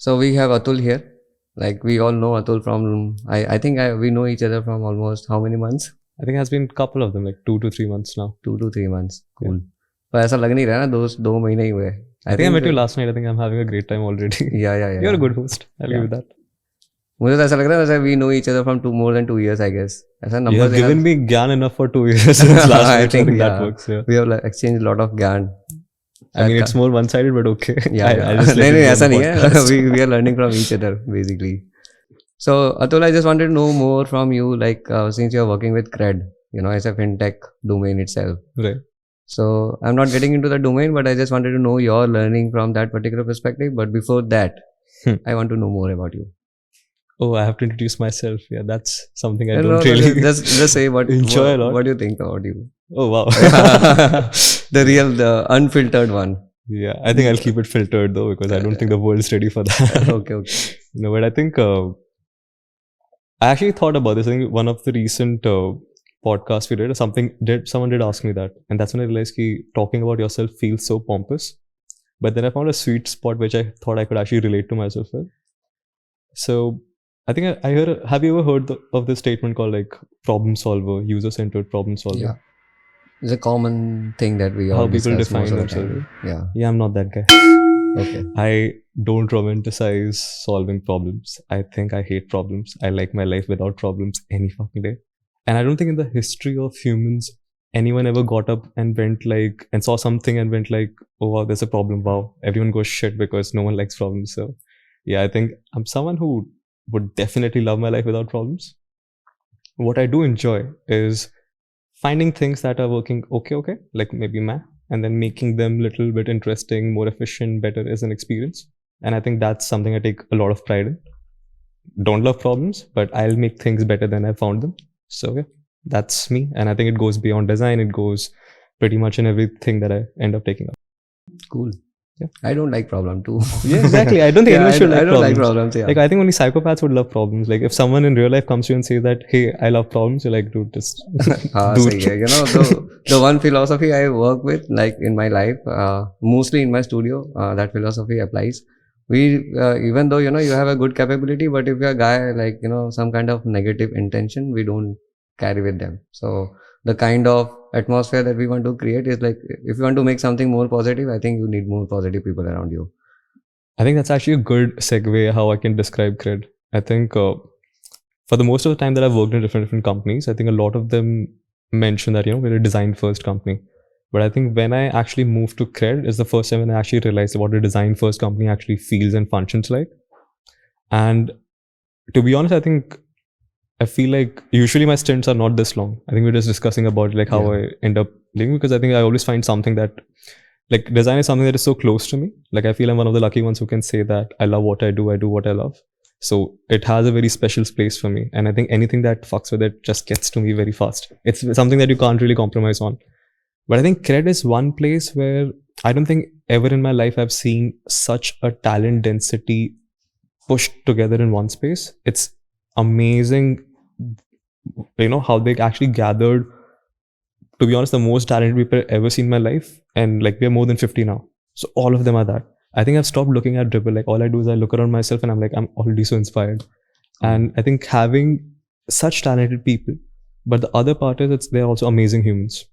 So we have Atul here. Like we all know Atul from, I think we know each other from almost how many months? I think it has been a couple of them, like 2 to 3 months now. 2 to 3 months. Cool. पर ऐसा लग नहीं रहा ना 2 महीने ही हुए. I think I met you last night. I think I'm having a great time already. Yeah. You're a good host. I'll give you that. मुझे तो ऐसा लग रहा है वैसे we know each other from more than 2 years, I guess. ऐसा You have given me gyan enough for 2 years since last night. I think that works. Yeah. We have exchanged a lot of gyan. I mean, it's more one-sided, but okay. Yeah. नहीं ऐसा नहीं है. We are learning from each other basically. So Atul, I just wanted to know more from you, like since you are working with CRED, it's a fintech domain itself. Right. So I'm not getting into the domain, but I just wanted to know your learning from that particular perspective. But before that, I want to know more about you. Oh, I have to introduce myself. Yeah, that's something I don't really just say what enjoy a lot. What do you think about you? Oh wow. the unfiltered one. Yeah, I think I'll keep it filtered though, because I don't think the world's ready for that. Okay. No, but I think I actually thought about this. I think one of the recent podcasts we did, someone did ask me that, and that's when I realized that talking about yourself feels so pompous. But then I found a sweet spot which I thought I could actually relate to myself with. So I think I heard. Have you ever heard of this statement called like problem solver, user-centered problem solver? Yeah, it's a common thing that we all how people define themselves. Yeah, I'm not that guy. Okay. I don't romanticize solving problems. I think I hate problems. I like my life without problems any fucking day. And I don't think in the history of humans, anyone ever got up and went like, and saw something and went like, oh wow, there's a problem. Wow. Everyone goes shit because no one likes problems. So yeah, I think I'm someone who would definitely love my life without problems. What I do enjoy is finding things that are working okay, like maybe math, and then making them a little bit interesting, more efficient, better as an experience. And I think that's something I take a lot of pride in. Don't love problems, but I'll make things better than I found them. So yeah, that's me. And I think it goes beyond design. It goes pretty much in everything that I end up taking up. Cool. Yeah. I don't like problem too. Yeah, exactly. I don't think anyone should like problems. I don't like problems. Yeah. Like I think only psychopaths would love problems. Like if someone in real life comes to you and says that, hey, I love problems, you're like, dude, just do it. The one philosophy I work with, like in my life, mostly in my studio, that philosophy applies. We, even though, you have a good capability, but if you're a guy like, some kind of negative intention, we don't carry with them. So the kind of atmosphere that we want to create is like, if you want to make something more positive, I think you need more positive people around you. I think that's actually a good segue how I can describe CRED. I think for the most of the time that I've worked in different companies, I think a lot of them mention that, we're a design first company. But I think when I actually moved to CRED is the first time when I actually realized what a design first company actually feels and functions like. And to be honest, I feel like usually my stints are not this long. I think we're just discussing about like how I end up living, because I think I always find something that like design is something that is so close to me. Like I feel I'm one of the lucky ones who can say that I love what I do what I love. So it has a very special place for me. And I think anything that fucks with it just gets to me very fast. It's something that you can't really compromise on. But I think CRED is one place where I don't think ever in my life I've seen such a talent density pushed together in one space. It's amazing, how they actually gathered, to be honest, the most talented people I've ever seen in my life. And like we're more than 50 now. So all of them are that. I think I've stopped looking at Dribble. Like all I do is I look around myself and I'm like, I'm already so inspired. And I think having such talented people, but the other part is they're also amazing humans.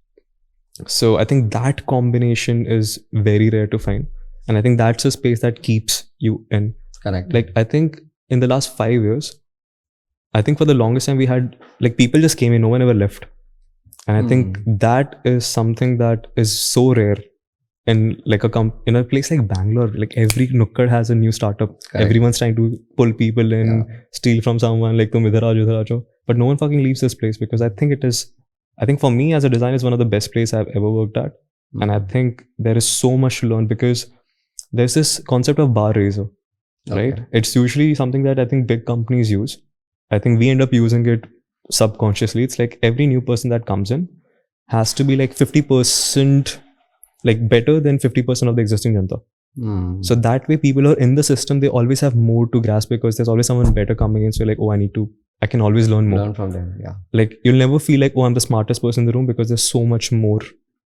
So I think that combination is very rare to find. And I think that's a space that keeps you in. Correct. Like I think in the last 5 years, I think for the longest time we had like people just came in, no one ever left. And I think that is something that is so rare in like in a place like Bangalore. Like every nukkad has a new startup. Correct. Everyone's trying to pull people in, steal from someone, like tum idhar aajo. But no one fucking leaves this place, because I think for me as a designer, it's one of the best places I've ever worked at. And I think there is so much to learn, because there's this concept of bar raiser, right? It's usually something that I think big companies use. I think we end up using it subconsciously. It's like every new person that comes in, has to be like 50% like better than 50% of the existing Janta. So that way people are in the system, they always have more to grasp because there's always someone better coming in. So like, oh, I can always learn more. Learn from them, yeah. Like you'll never feel like, oh, I'm the smartest person in the room because there's so much more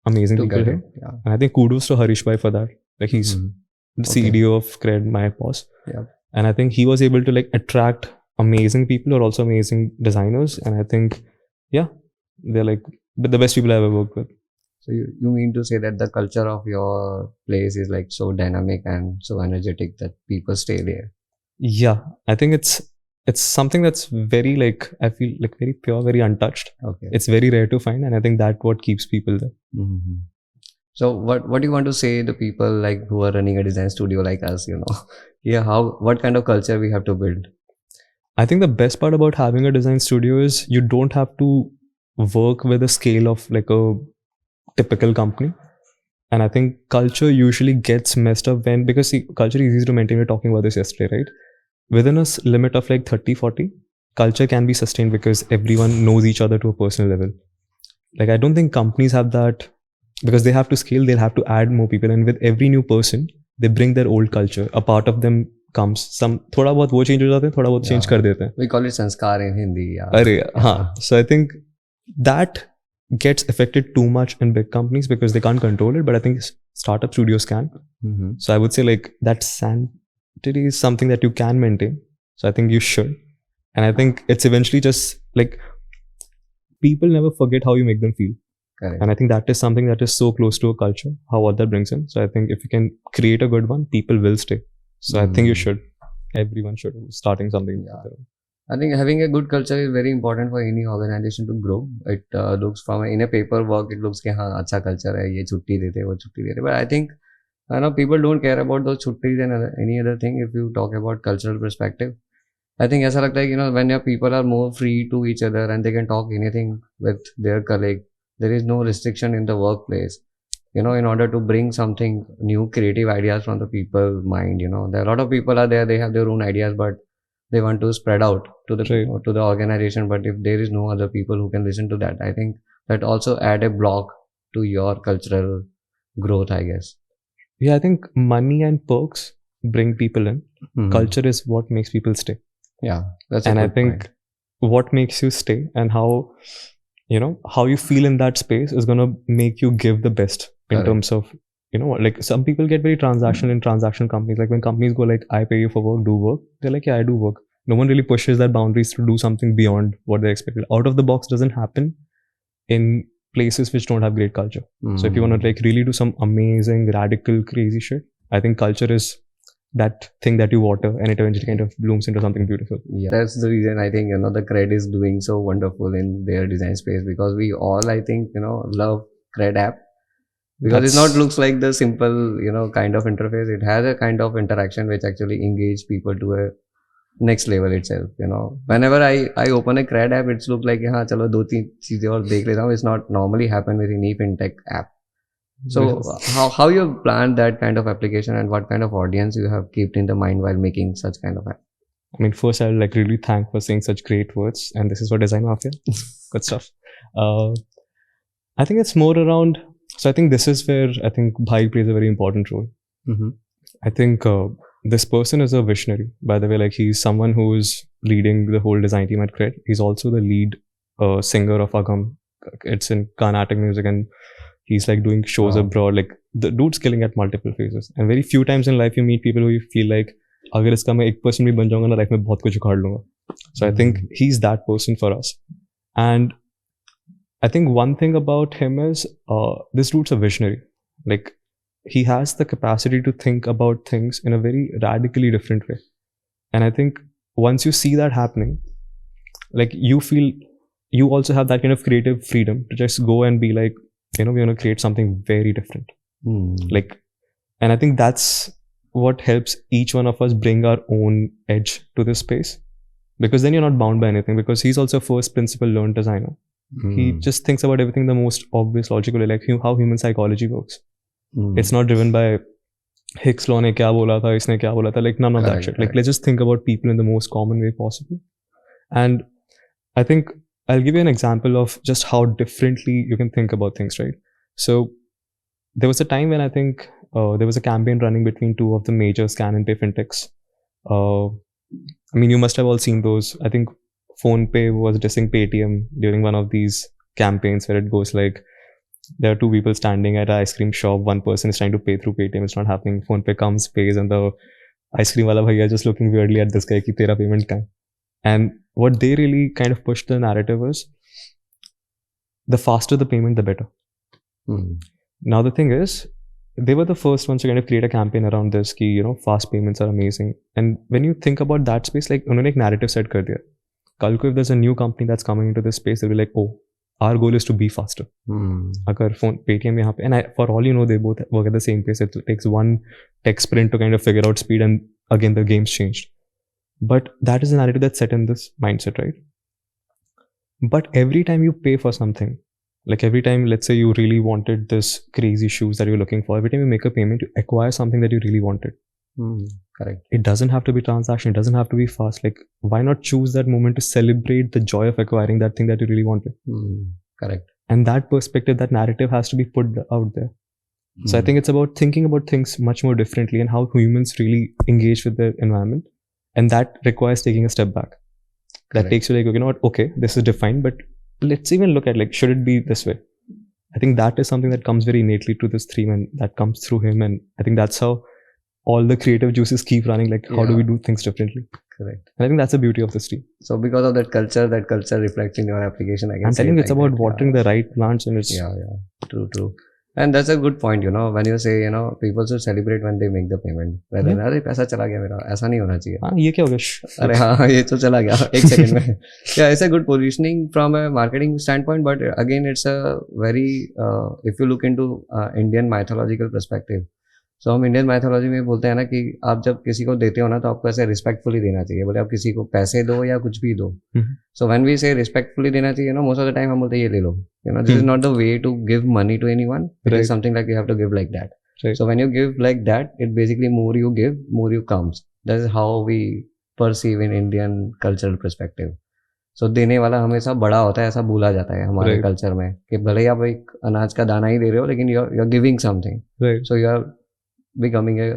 amazing people here. Yeah. And I think kudos to Harish Bhai for that. Like he's the CDO of CRED, my boss. Yeah. And I think he was able to like attract amazing people who are also amazing designers. And I think, yeah, they're like the best people I ever worked with. So you mean to say that the culture of your place is like so dynamic and so energetic that people stay there? Yeah, I think it's something that's very like, I feel like very pure, very untouched. Okay. It's very rare to find, and I think that's what keeps people there. So what do you want to say to people like who are running a design studio like us, you know? Yeah, what kind of culture we have to build? I think the best part about having a design studio is you don't have to work with a scale of like a typical company. And I think culture usually gets messed up because see, culture is easy to maintain. We were talking about this yesterday, right? Within a limit of like 30, 40, culture can be sustained because everyone knows each other to a personal level. Like I don't think companies have that because they have to scale, they'll have to add more people. And with every new person, they bring their old culture. A part of them comes. Some thoda bahut wo change ho jate hain, thoda bahut change kar dete hain. We call it sanskar in Hindi. Yeah. Haan. So I think that gets affected too much in big companies because they can't control it. But I think startup studios can. So I would say like that sanctity is something that you can maintain. So I think you should. And I think it's eventually just like people never forget how you make them feel. Correct. And I think that is something that is so close to a culture, what that brings in. So I think if you can create a good one, people will stay. So I think you should. Everyone should. Starting something. Yeah. I think having a good culture is very important for any organization to grow. It looks from in a paperwork, it looks कि हाँ अच्छा culture है, ये छुट्टी देते, वो छुट्टी देते. But I think people don't care about those छुट्टीज and any other thing. If you talk about cultural perspective, I think ऐसा लगता है when your people are more free to each other and they can talk anything with their colleague, there is no restriction in the workplace. In order to bring something new, creative ideas from the people's mind. There are a lot of people are there, they have their own ideas, but they want to spread out to the organization. But if there is no other people who can listen to that, I think that also add a block to your cultural growth, I guess. Yeah, I think money and perks bring people in. Culture is what makes people stay. Yeah, that's and I think what makes you stay and how you feel in that space is going to make you give the best in terms of, like some people get very transactional in transactional companies. Like when companies go like, I pay you for work, do work. They're like, yeah, I do work. No one really pushes that boundaries to do something beyond what they expected. Out of the box doesn't happen in places which don't have great culture. So if you want to like really do some amazing, radical, crazy shit, I think culture is that thing that you water and it eventually kind of blooms into something beautiful. Yeah, that's the reason I think, the CRED is doing so wonderful in their design space, because we all, I think, love CRED app. Because it's not looks like the simple, kind of interface. It has a kind of interaction which actually engage people to a next level itself. Whenever I open a CRED app, it's look like, हाँ चलो दो तीन चीजें और देख लेता हूँ. It's not normally happen with any fintech app. So how you plan that kind of application and what kind of audience you have kept in the mind while making such kind of app? I mean, first I'll like really thank for saying such great words, and this is for Design Mafia. Good stuff. I think it's more around. So I think this is where I think Bhai plays a very important role. I think this person is a visionary. By the way, like he's someone who is leading the whole design team at CRED. He's also the lead singer of Agam. It's in Carnatic music, and he's like doing shows abroad. Like the dude's killing at multiple phases. And very few times in life you meet people who you feel like, अगर इसका मैं 1% भी बन जाऊंगा ना, life में बहुत कुछ उखाड़ लूंगा. So I think he's that person for us. And I think one thing about him is this dude's a visionary. Like he has the capacity to think about things in a very radically different way. And I think once you see that happening, like you feel you also have that kind of creative freedom to just go and be like, we want to create something very different. Like, and I think that's what helps each one of us bring our own edge to this space, because then you're not bound by anything, because he's also a first principle learned designer. He just thinks about everything the most obvious logical way, like how human psychology works. It's not driven by Hicks law ne kya bola tha, isne kya bola tha, like none of that shit. Like let's just think about people in the most common way possible. And I think I'll give you an example of just how differently you can think about things, right? So there was a time when I think there was a campaign running between two of the major scan and pay fintechs. I mean, you must have all seen those. I think PhonePe was dissing Paytm during one of these campaigns where it goes like, there are two people standing at an ice cream shop. One person is trying to pay through Paytm. It's not happening. PhonePe comes, pays, and the ice cream wala bhaiya just looking weirdly at this guy ki tera payment kahan hai? And what they really kind of pushed the narrative was, the faster the payment, the better. Now the thing is, they were the first ones to kind of create a campaign around this ki, you know, fast payments are amazing. And when you think about that space, like उन्होंने एक narrative set कर दिया. कल को if there's a new company that's coming into this space, they'll be like, oh, our goal is to be faster. अगर phone Paytm यहाँ पे, and for all you know, they both work at the same pace. It takes one tech sprint to kind of figure out speed, and again the game's changed. But that is the narrative that's set in this mindset, right? But every time you pay for something, like every time, let's say you really wanted this crazy shoes that you're looking for, every time you make a payment, you acquire something that you really wanted. Correct. It doesn't have to be transaction. It doesn't have to be fast. Like, why not choose that moment to celebrate the joy of acquiring that thing that you really wanted? Correct. And that perspective, that narrative has to be put out there. So I think it's about thinking about things much more differently and how humans really engage with their environment. And that requires taking a step back. That takes you like, you know what, okay, this is defined, but let's even look at like, should it be this way? I think that is something that comes very innately to this theme, and that comes through him. And I think that's how all the creative juices keep running. Like, how do we do things differently? Correct. And I think that's the beauty of this team. So because of that culture reflects in your application. I guess. I'm telling you, it's about watering the right plants, and it's true. And that's a good point, you know, when you say, you know, people should celebrate when they make the payment. Rather than, अरे पैसा चला गया मेरा, ऐसा नहीं होना चाहिए. हाँ, ये क्या हो गया? अरे हाँ, ये तो चला गया एक सेकंड में. Yeah, it's a good positioning from a marketing standpoint, but again, it's a very, if you look into Indian mythological perspective. So हम इंडियन माइथोलॉजी में बोलते हैं ना कि आप जब किसी को देते हो ना तो आपको ऐसे रिस्पेक्टफुली देना चाहिए. बोले आप किसी को पैसे दो या कुछ भी दो. So when we say respectfully देना चाहिए, no most of the time हम बोलते हैं ये ले लो. You know, this is not the way to give money to anyone. It is something like you have to give like that. So when you give like that, it basically more you give, more you comes. That is how we perceive in Indian cultural perspective. So देने वाला हमेशा बड़ा होता है, ऐसा बोला जाता है हमारे कल्चर में कि भले ही आप एक अनाज का दाना ही दे रहे हो, लेकिन you are giving something. So you are becoming a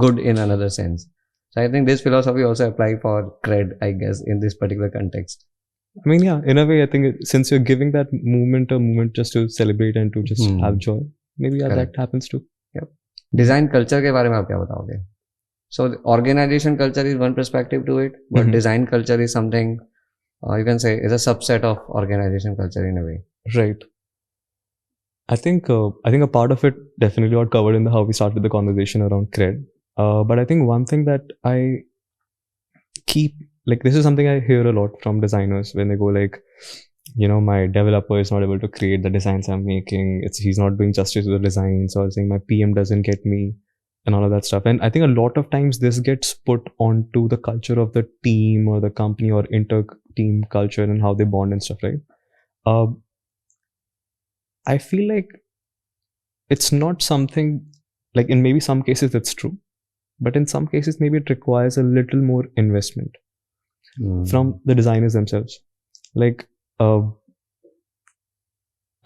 good in another sense. So I think this philosophy also apply for CRED, I guess, in this particular context. I mean, yeah, in a way, I think since you're giving that movement a moment just to celebrate and to just have joy, maybe that happens too. Yep. Design culture के बारे में आप क्या बताओगे? So organization culture is one perspective to it, but design culture is something you can say is a subset of organization culture in a way. Right. I think a part of it definitely got covered in how we started the conversation around CRED. But I think one thing that I keep, like, this is something I hear a lot from designers when they go like, you know, my developer is not able to create the designs I'm making. He's not doing justice to the designs, or saying my PM doesn't get me, and all of that stuff. And I think a lot of times this gets put onto the culture of the team or the company or inter-team culture and how they bond and stuff, right? I feel like it's not something, like in maybe some cases it's true, but in some cases maybe it requires a little more investment from the designers themselves. Like, I'm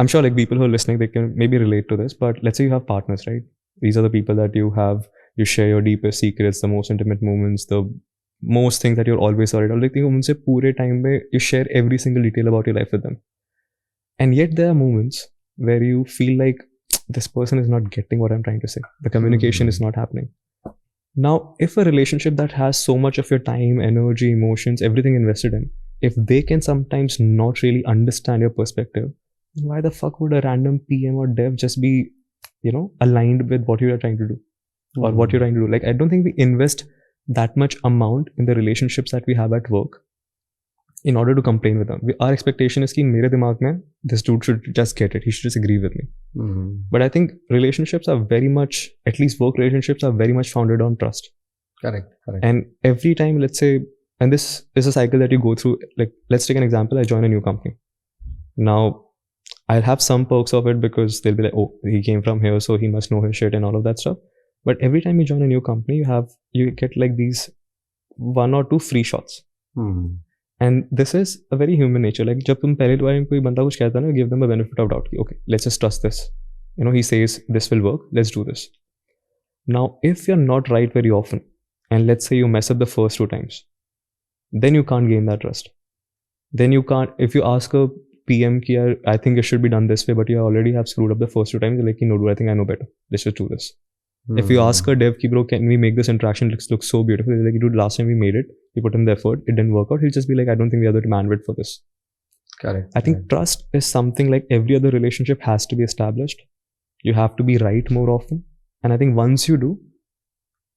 sure like people who are listening, they can maybe relate to this, but let's say you have partners, right? These are the people that you share your deepest secrets, the most intimate moments, the most things that you're always worried about. Like, unse pure time mein you share every single detail about your life with them. And yet there are moments where you feel like this person is not getting what I'm trying to say. The communication is not happening. Now, if a relationship that has so much of your time, energy, emotions, everything invested in, if they can sometimes not really understand your perspective, why the fuck would a random PM or dev just be, you know, aligned with what you are trying to do or what you're trying to do? Like, I don't think we invest that much amount in the relationships that we have at work in order to complain with them. Our expectation is कि मेरे दिमाग में this dude should just get it. He should just agree with me. But I think relationships are very much, at least work relationships are very much founded on trust. Correct. And every time, let's say, and this is a cycle that you go through. Like, let's take an example. I join a new company. Now, I'll have some perks of it because they'll be like, oh, he came from here, so he must know his shit and all of that stuff. But every time you join a new company, you get like these 1 or 2 free shots. And this is a very human nature. Like जब तुम पहले बार कोई बंदा कुछ कहता है ना, give them a benefit of doubt. Okay, let's just trust this. You know, he says this will work. Let's do this. Now, if you're not right very often, and let's say you mess up the first 2 times, then you can't gain that trust. Then you can't. If you ask a PM ki, I think it should be done this way, but you already have screwed up the first 2 times. You're like, no, dude, I think I know better. Let's just do this. If you ask a dev ki, bro, can we make this interaction look so beautiful? They're like, dude, last time we made it, we put in the effort, it didn't work out. He'll just be like, I don't think we have the bandwidth for this. Correct. I think trust is something like every other relationship has to be established. You have to be right more often. And I think once you do,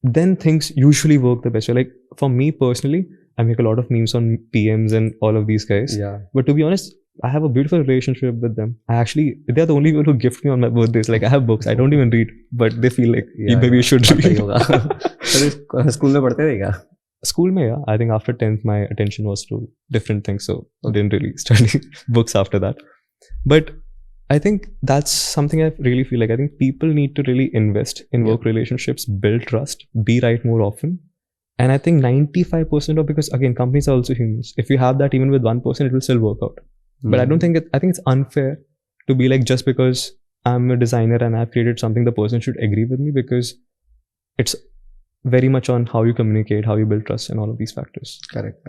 then things usually work the best. So like for me personally, I make a lot of memes on PMs and all of these guys. Yeah. But to be honest, I have a beautiful relationship with them. They're the only people who gift me on my birthdays. Like I have books, I don't even read, but they feel like maybe you should read. तो school में पढ़ते थे क्या? School mein, yeah. I think after 10th, my attention was to different things, so I didn't really study books after that. But I think that's something I really feel like. I think people need to really invest in work relationships, build trust, be right more often. And I think 95% of, because again, companies are also humans. If you have that even with 1%, it will still work out. But I don't think I think it's unfair to be like, just because I'm a designer and I've created something, the person should agree with me, because it's very much on how you communicate, how you build trust, and all of these factors. Correct.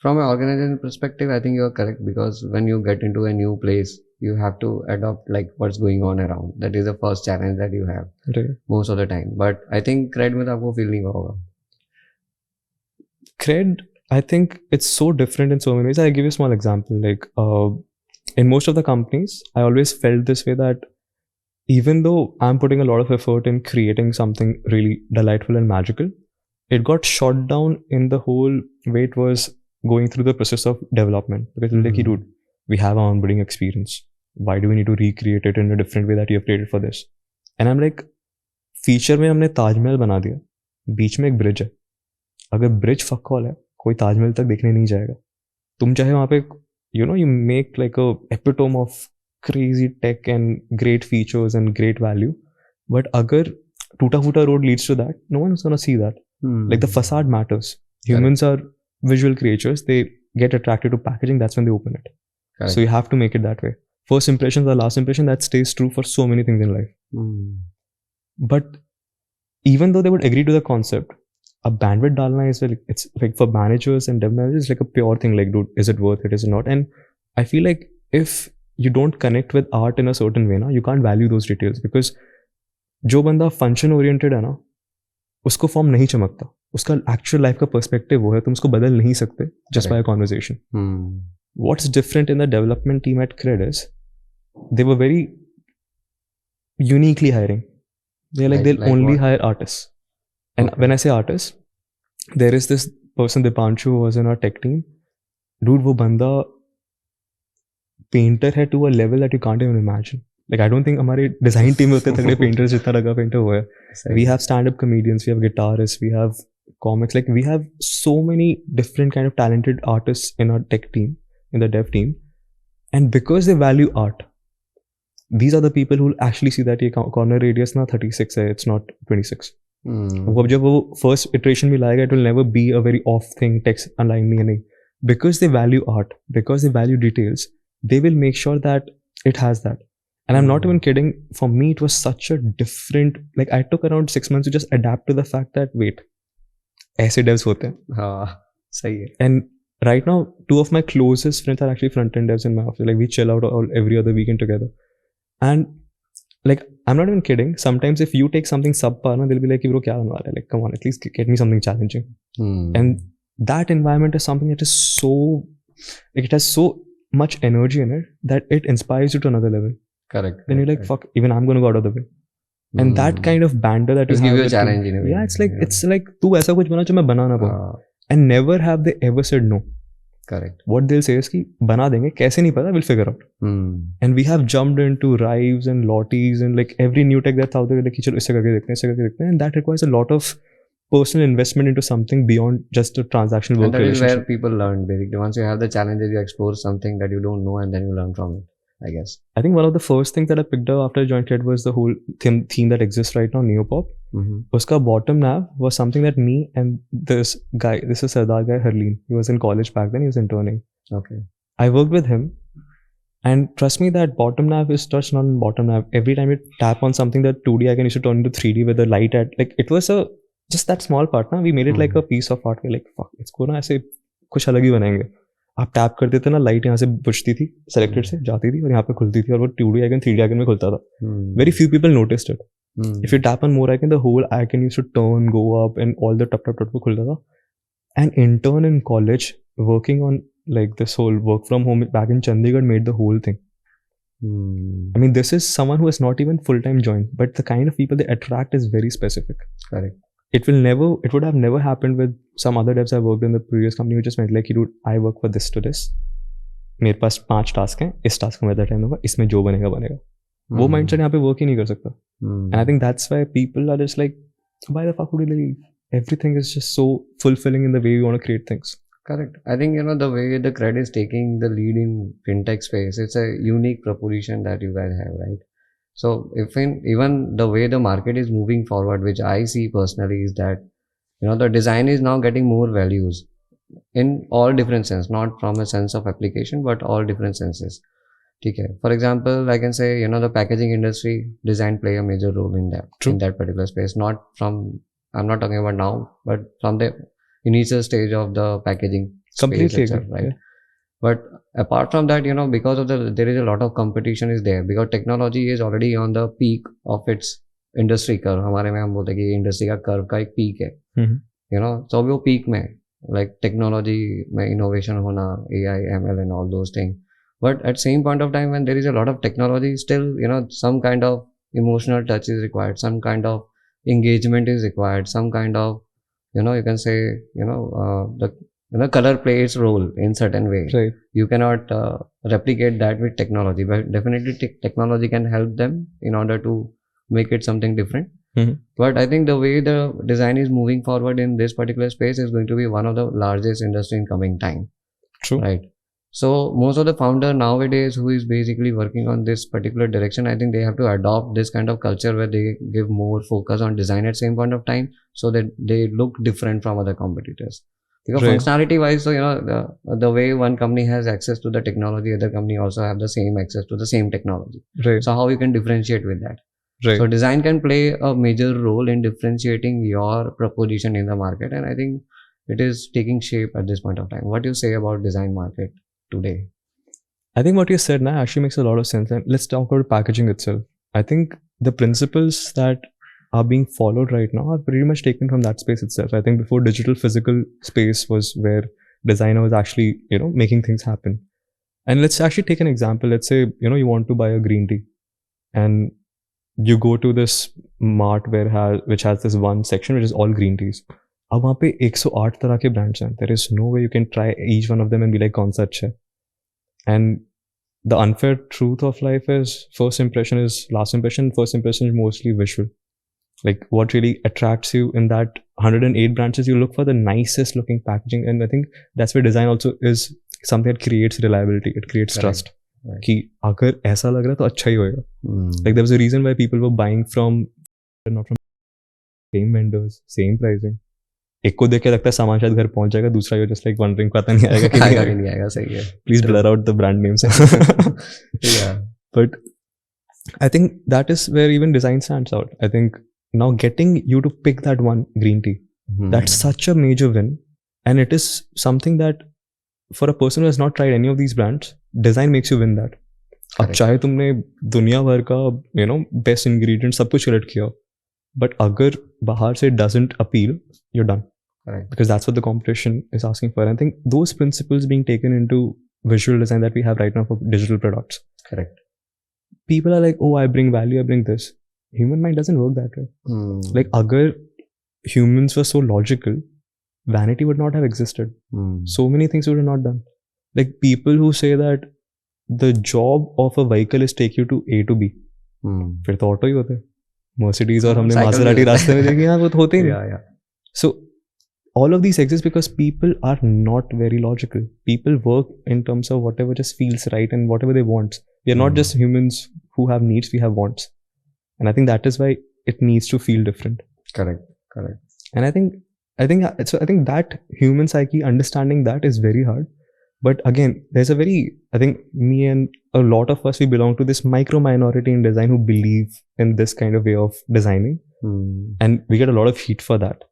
From an organization perspective, I think you're correct, because when you get into a new place, you have to adopt like what's going on around. That is the first challenge that you have most of the time. But I think CRED में तो आपको feel नहीं हुआ होगा. CRED, I think it's so different in so many ways. I'll give you a small example. Like in most of the companies, I always felt this way, that even though I'm putting a lot of effort in creating something really delightful and magical, it got shot down in the whole way it was going through the process of development. Because like, dude, we have our onboarding experience. Why do we need to recreate it in a different way that you have created for this? And I'm like, feature में हमने ताजमहल बना दिया, बीच में एक bridge है. अगर bridge fuck all है, कोई ताजमहल तक देखने नहीं जाएगा. तुम चाहे वहाँ पे, you know, you make like a epitome of crazy tech and great features and great value, but अगर टूटा फूटा road leads to that, no one's gonna see that. Like the facade matters. Humans are visual creatures. They get attracted to packaging. That's when they open it. So you have to make it that way. First impressions are last impression. That stays true for so many things in life. But even though they would agree to the concept, a bandwidth dalna is like, it's like for managers and dev managers, like a pure thing. Like, dude, is it worth it? Is it not? And I feel like if you don't connect with art in a certain way, na, you can't value those details, because जो बंदा function oriented है ना, उसको form नहीं चमकता. उसका actual life का perspective वो है, तुम उसको बदल नहीं सकते just by a conversation. What's different in the development team at CRED is they were very uniquely hiring. They'll only hire artists. And when I say artists, there is this person, Dipanshu, who was in our tech team. Dude, wo banda painter hai to a level that you can't even imagine. Like, I don't think हमारे design team में उतने तगड़े painters जितना लगा painter हुआ है. We have stand-up comedians, we have guitarists, we have comics. Like, we have so many different kind of talented artists in our tech team, in the dev team. And because they value art, these are the people who will actually see that ये corner radius ना 36 है, it's not 26. अब जब वो first iteration भी लाएगा, it will never be a very off thing, text align नहीं. Because they value art, because they value details, they will make sure that it has that. And I'm not even kidding. For me, it was such a different, like, I took around 6 months to just adapt to the fact that, wait, ऐसे devs होते हैं. हाँ, सही है. And right now, 2 of my closest friends are actually front-end devs in my office. Like, we chill out every other weekend together. And like, I'm not even kidding. Sometimes if you take something subpar, they'll be like, bro, kya banwa raha hai? Like, come on, at least get me something challenging. And that environment is something that is so, like, it has so much energy in it that it inspires you to another level. Correct. Then you're like, fuck, even I'm going to go out of the way. And that kind of banter that just give you a challenge in a way. Yeah, it's like, tu aisa kuch bana jo main bana na paun. And never have they ever said no. Correct. What they'll say is कि बना देंगे, कैसे नहीं पता, we'll figure out. And we have jumped into Rives and Lotties and like every new tech that's out there, like चलो इससे करके देखते हैं, and that requires a lot of personal investment into something beyond just a transactional work relationship. And that is where people learn basically. Once you have the challenges, you explore something that you don't know and then you learn from it. I guess. I think one of the first things that I picked up after I joined CRED was the whole theme that exists right now, Neopop. Uska bottom nav was something that me and this guy, this is Sardar guy, Harleen, he was in college back then, he was interning. Okay. I worked with him, and trust me, that bottom nav is just not bottom nav. Every time you tap on something, that 2D icon used to turn into 3D with the light at, like, it was just that small part, na? We made it like a piece of art. We're like, fuck, इसको ना ऐसे कुछ अलग ही बनाएंगे. आप tap करते थे ना, लाइट यहाँ से बुझती थी सेलेक्टेड से जाती थी और यहाँ पे खुलती थी और वो 2D आइकन 3D आइकन में खुलता था. Very few people noticed it. If you tap on more icon, the whole icon used to turn, go up, and all the tap खुलता था. An intern in college working on like this whole work from home back in Chandigarh made the whole thing. I mean, this is someone who has not even full-time joined, but the kind of people they attract is very specific. Correct. It would have never happened with some other devs I worked in the previous company who just went like, dude, I work for this to this. मेरे पास 5 task हैं, इस task में इतना time होगा, इसमें जो बनेगा बनेगा. वो माइंडसेट यहाँ पे वर्क ही नहीं कर सकता. And I think that's why people are just like, why the fuck would you leave? Everything is just so fulfilling in the way you want to create things. Correct. I think, the way the CRED is taking the lead in fintech space, it's a unique proposition that you guys have, right? So even the way the market is moving forward, which I see personally, is that, the design is now getting more values in all different sense, not from a sense of application, but all different senses. Okay. For example, I can say, the packaging industry, design play a major role in that. True. In that particular space. I'm not talking about now, but from the initial stage of the packaging space itself, right? Yeah. But apart from that, because of there is a lot of competition is there, because technology is already on the peak of its industry curve. हमारे में हम बोलते हैं कि industry का curve का एक peak है, so वो peak में like technology में innovation होना, AI, ML and all those things. But at same point of time, when there is a lot of technology, still, some kind of emotional touch is required, some kind of engagement is required, some kind of, you can say, the color plays its role in certain way. Right. You cannot replicate that with technology, but definitely technology can help them in order to make it something different. But I think the way the design is moving forward in this particular space is going to be one of the largest industry in coming time. True. Right. So most of the founder nowadays who is basically working on this particular direction, I think they have to adopt this kind of culture where they give more focus on design at same point of time, so that they look different from other competitors. Because functionality wise, so the way one company has access to the technology, other company also have the same access to the same technology. Right. So how you can differentiate with that? Right. So design can play a major role in differentiating your proposition in the market, and I think it is taking shape at this point of time. What do you say about design market today? I think what you said now actually makes a lot of sense. And let's talk about packaging itself. I think the principles that are being followed right now are pretty much taken from that space itself. I think before, digital physical space was where designer was actually, making things happen. And let's actually take an example. Let's say, you want to buy a green tea and you go to this mart which has this one section which is all green teas. अब वहाँ पे 108 तरह के brands हैं. There is no way you can try each one of them and be like कौन सा अच्छा है. And the unfair truth of life is first impression is last impression. First impression is mostly visual. Like what really attracts you in that 108 branches, you look for the nicest looking packaging, and I think that's where design also is something that creates reliability. It creates trust. Right. कि अगर ऐसा लग रहा है तो अच्छा ही होएगा. Like there was a reason why people were buying not from same vendors, same pricing. एक को देख के लगता है सामान शायद घर पहुंच जाएगा, दूसरा you're just like wondering पता नहीं आएगा कि नहीं आएगा. सही है. Please blur out the brand names. Yeah. But I think that is where even design stands out. I think now getting you to pick that one green tea, that's such a major win, and it is something that for a person who has not tried any of these brands, design makes you win that. अब चाहे तुमने दुनिया भर का best ingredient सब कुछ select किया, but अगर बाहर से doesn't appeal, you're done. Correct. Because that's what the competition is asking for. I think those principles being taken into visual design that we have right now for digital products. Correct. People are like, oh, I bring value, I bring this. Human mind doesn't work that way. Like, agar humans were so logical, vanity would not have existed. So many things would have not done. Like, people who say that the job of a vehicle is take you to A to B. फिर तो auto ही होते हैं. Mercedes और हमने Maserati रास्ते में देखी, हाँ वो तो होते ही नहीं. So all of these exist because people are not very logical. People work in terms of whatever just feels right and whatever they want. We are not just humans who have needs, we have wants. And I think that is why it needs to feel different. Correct. And I think that human psyche, understanding that is very hard. But again, there's I think me and a lot of us, we belong to this micro minority in design who believe in this kind of way of designing. And we get a lot of heat for that.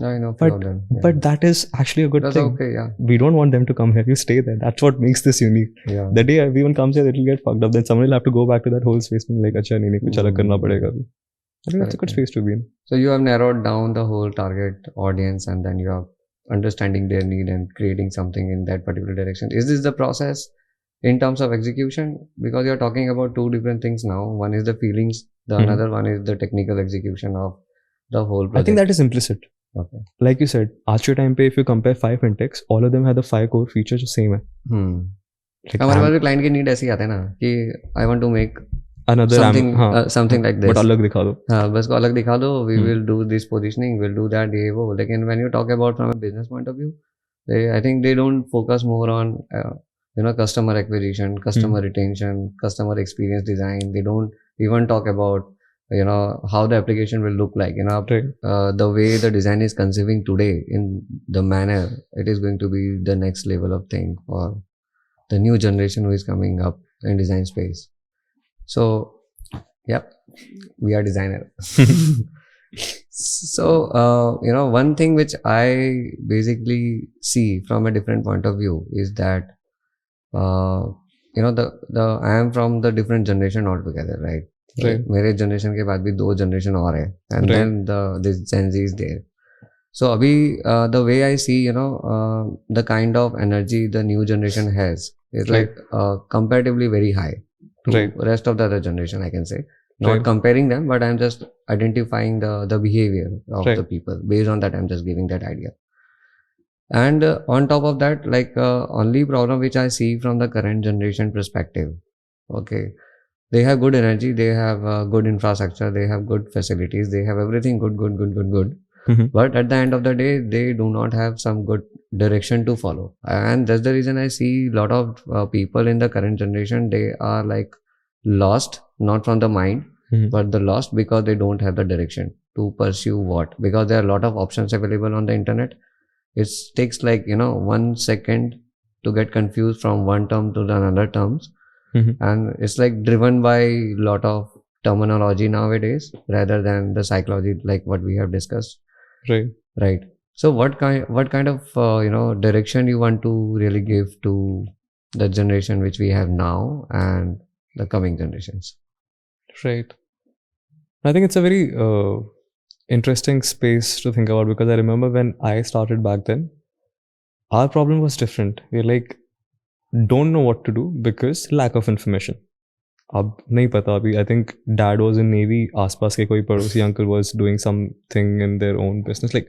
I know. But that is actually a good That's thing. okay, yeah. We don't want them to come here. You stay there. That's what makes this unique. Yeah. The day everyone comes here, it will get fucked up. Then someone will have to go back to that whole space being like, acha, nahi, kuch alag karna padega. I think that's a good space to be in. So you have narrowed down the whole target audience, and then you are understanding their need and creating something in that particular direction. Is this the process in terms of execution? Because you're talking about two different things now. One is the feelings, the another one is the technical execution of the whole project. I think that is implicit. Okay. Like you said, आज के time पे if you compare 5 fintechs, all of them have the 5 core features जो same है. Like हमारे पास भी client की need ऐसी आते हैं ना कि I want to make another something like this. But अलग दिखा दो. हाँ, बस को अलग दिखा दो. We will do this positioning, we'll do that, ये वो. लेकिन when you talk about from a business point of view, I think they don't focus more on customer acquisition, customer retention, customer experience design. They don't even talk about how the application will look like. The way the design is conceiving today, in the manner it is going to be the next level of thing for the new generation who is coming up in design space. So yep, we are designer. So one thing which I basically see from a different point of view is that I am from the different generation altogether, right? मेरे generation के बाद भी 2 generation और है, and then this Gen Z is there. So अभी the way I see the kind of energy the new generation has is like comparatively very high to rest of the other generation, I can say. Not comparing them, but I'm just identifying the behavior of the people. Based on that, I'm just giving that idea. And on top of that, like only problem which I see from the current generation perspective, okay, they have good energy, they have good infrastructure, they have good facilities, they have everything good. But at the end of the day, they do not have some good direction to follow. And that's the reason I see a lot of people in the current generation, they are like lost, not from the mind, but the lost because they don't have the direction to pursue what. Because there are a lot of options available on the internet. It takes like 1 second to get confused from one term to the another terms. And it's like driven by a lot of terminology nowadays rather than the psychology, like what we have discussed. Right. So what kind of direction you want to really give to the generation which we have now and the coming generations? Right. I think it's a very interesting space to think about, because I remember when I started back then, our problem was different. We're like, don't know what to do because lack of information. अब नहीं पता अभी. I think dad was in Navy, आसपास के कोई पड़ोसी uncle was doing something in their own business. Like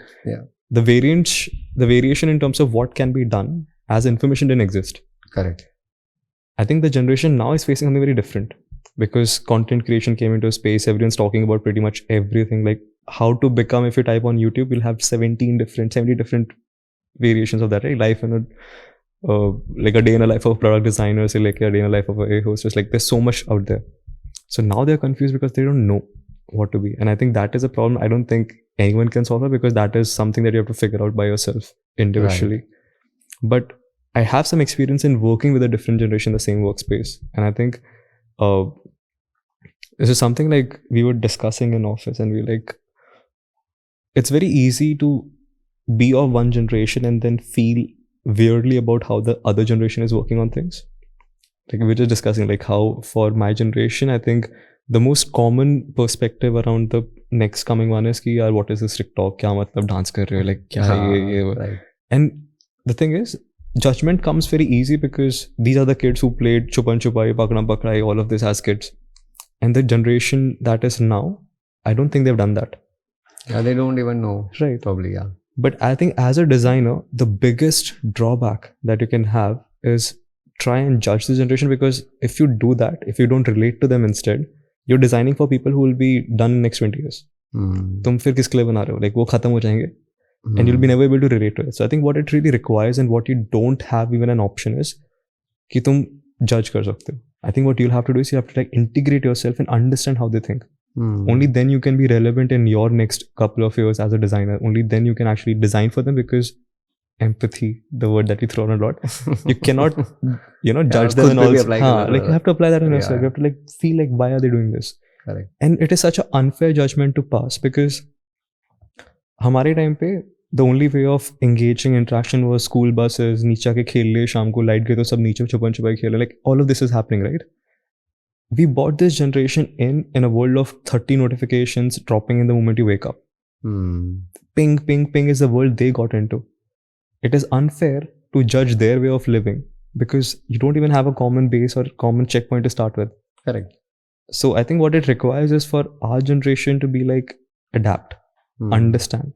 the variation in terms of what can be done as information didn't exist. Correct. I think the generation now is facing something very different because content creation came into space. Everyone's talking about pretty much everything, like how to become. If you type on YouTube, you'll have 70 different variations of that, right? Life in a like a day in a life of a product designer, say like a day in a life of a hostess. Like there's so much out there. So now they're confused because they don't know what to be. And I think that is a problem I don't think anyone can solve it, because that is something that you have to figure out by yourself individually. Right. But I have some experience in working with a different generation in the same workspace. And I think this is something like we were discussing in office, and we like, it's very easy to be of one generation and then feel weirdly about how the other generation is working on things. Like we were just discussing like how for my generation, I think the most common perspective around the next coming one is ki yaar, what is this TikTok? Kya matlab dance kar rahe ho? Like kya ye. Right. And the thing is, judgment comes very easy because these are the kids who played Chupan Chupai, Pakadam Pakdai, all of this as kids. And the generation that is now, I don't think they've done that. Yeah, they don't even know. Right. Probably, yeah. But I think as a designer, the biggest drawback that you can have is try and judge the generation, because if you do that, if you don't relate to them instead, you're designing for people who will be done in next 20 years. तुम फिर किसके लिए बना रहे हो? Like वो खत्म हो जाएंगे. and you'll be never able to relate to it. So I think what it really requires and what you don't have even an option is कि तुम judge कर सकते हो. I think what you'll have to do is you have to like integrate yourself and understand how they think. Only then you can be relevant in your next couple of years as a designer. Only then you can actually design for them, because empathy, the word that we throw around a lot, you cannot, judge them and all. Like you have to apply that on yourself. You have to like feel like, why are they doing this? Correct. And it is such an unfair judgment to pass, because हमारे time पे the only way of engaging interaction was school buses, नीचे आके खेल ले, शाम को light गई तो सब नीचे छुपन छुपाई खेले. Like all of this is happening, right? We brought this generation in a world of 30 notifications dropping in the moment you wake up. Ping, ping, ping is the world they got into. It is unfair to judge their way of living because you don't even have a common base or common checkpoint to start with. Correct. So I think what it requires is for our generation to be like, adapt, understand.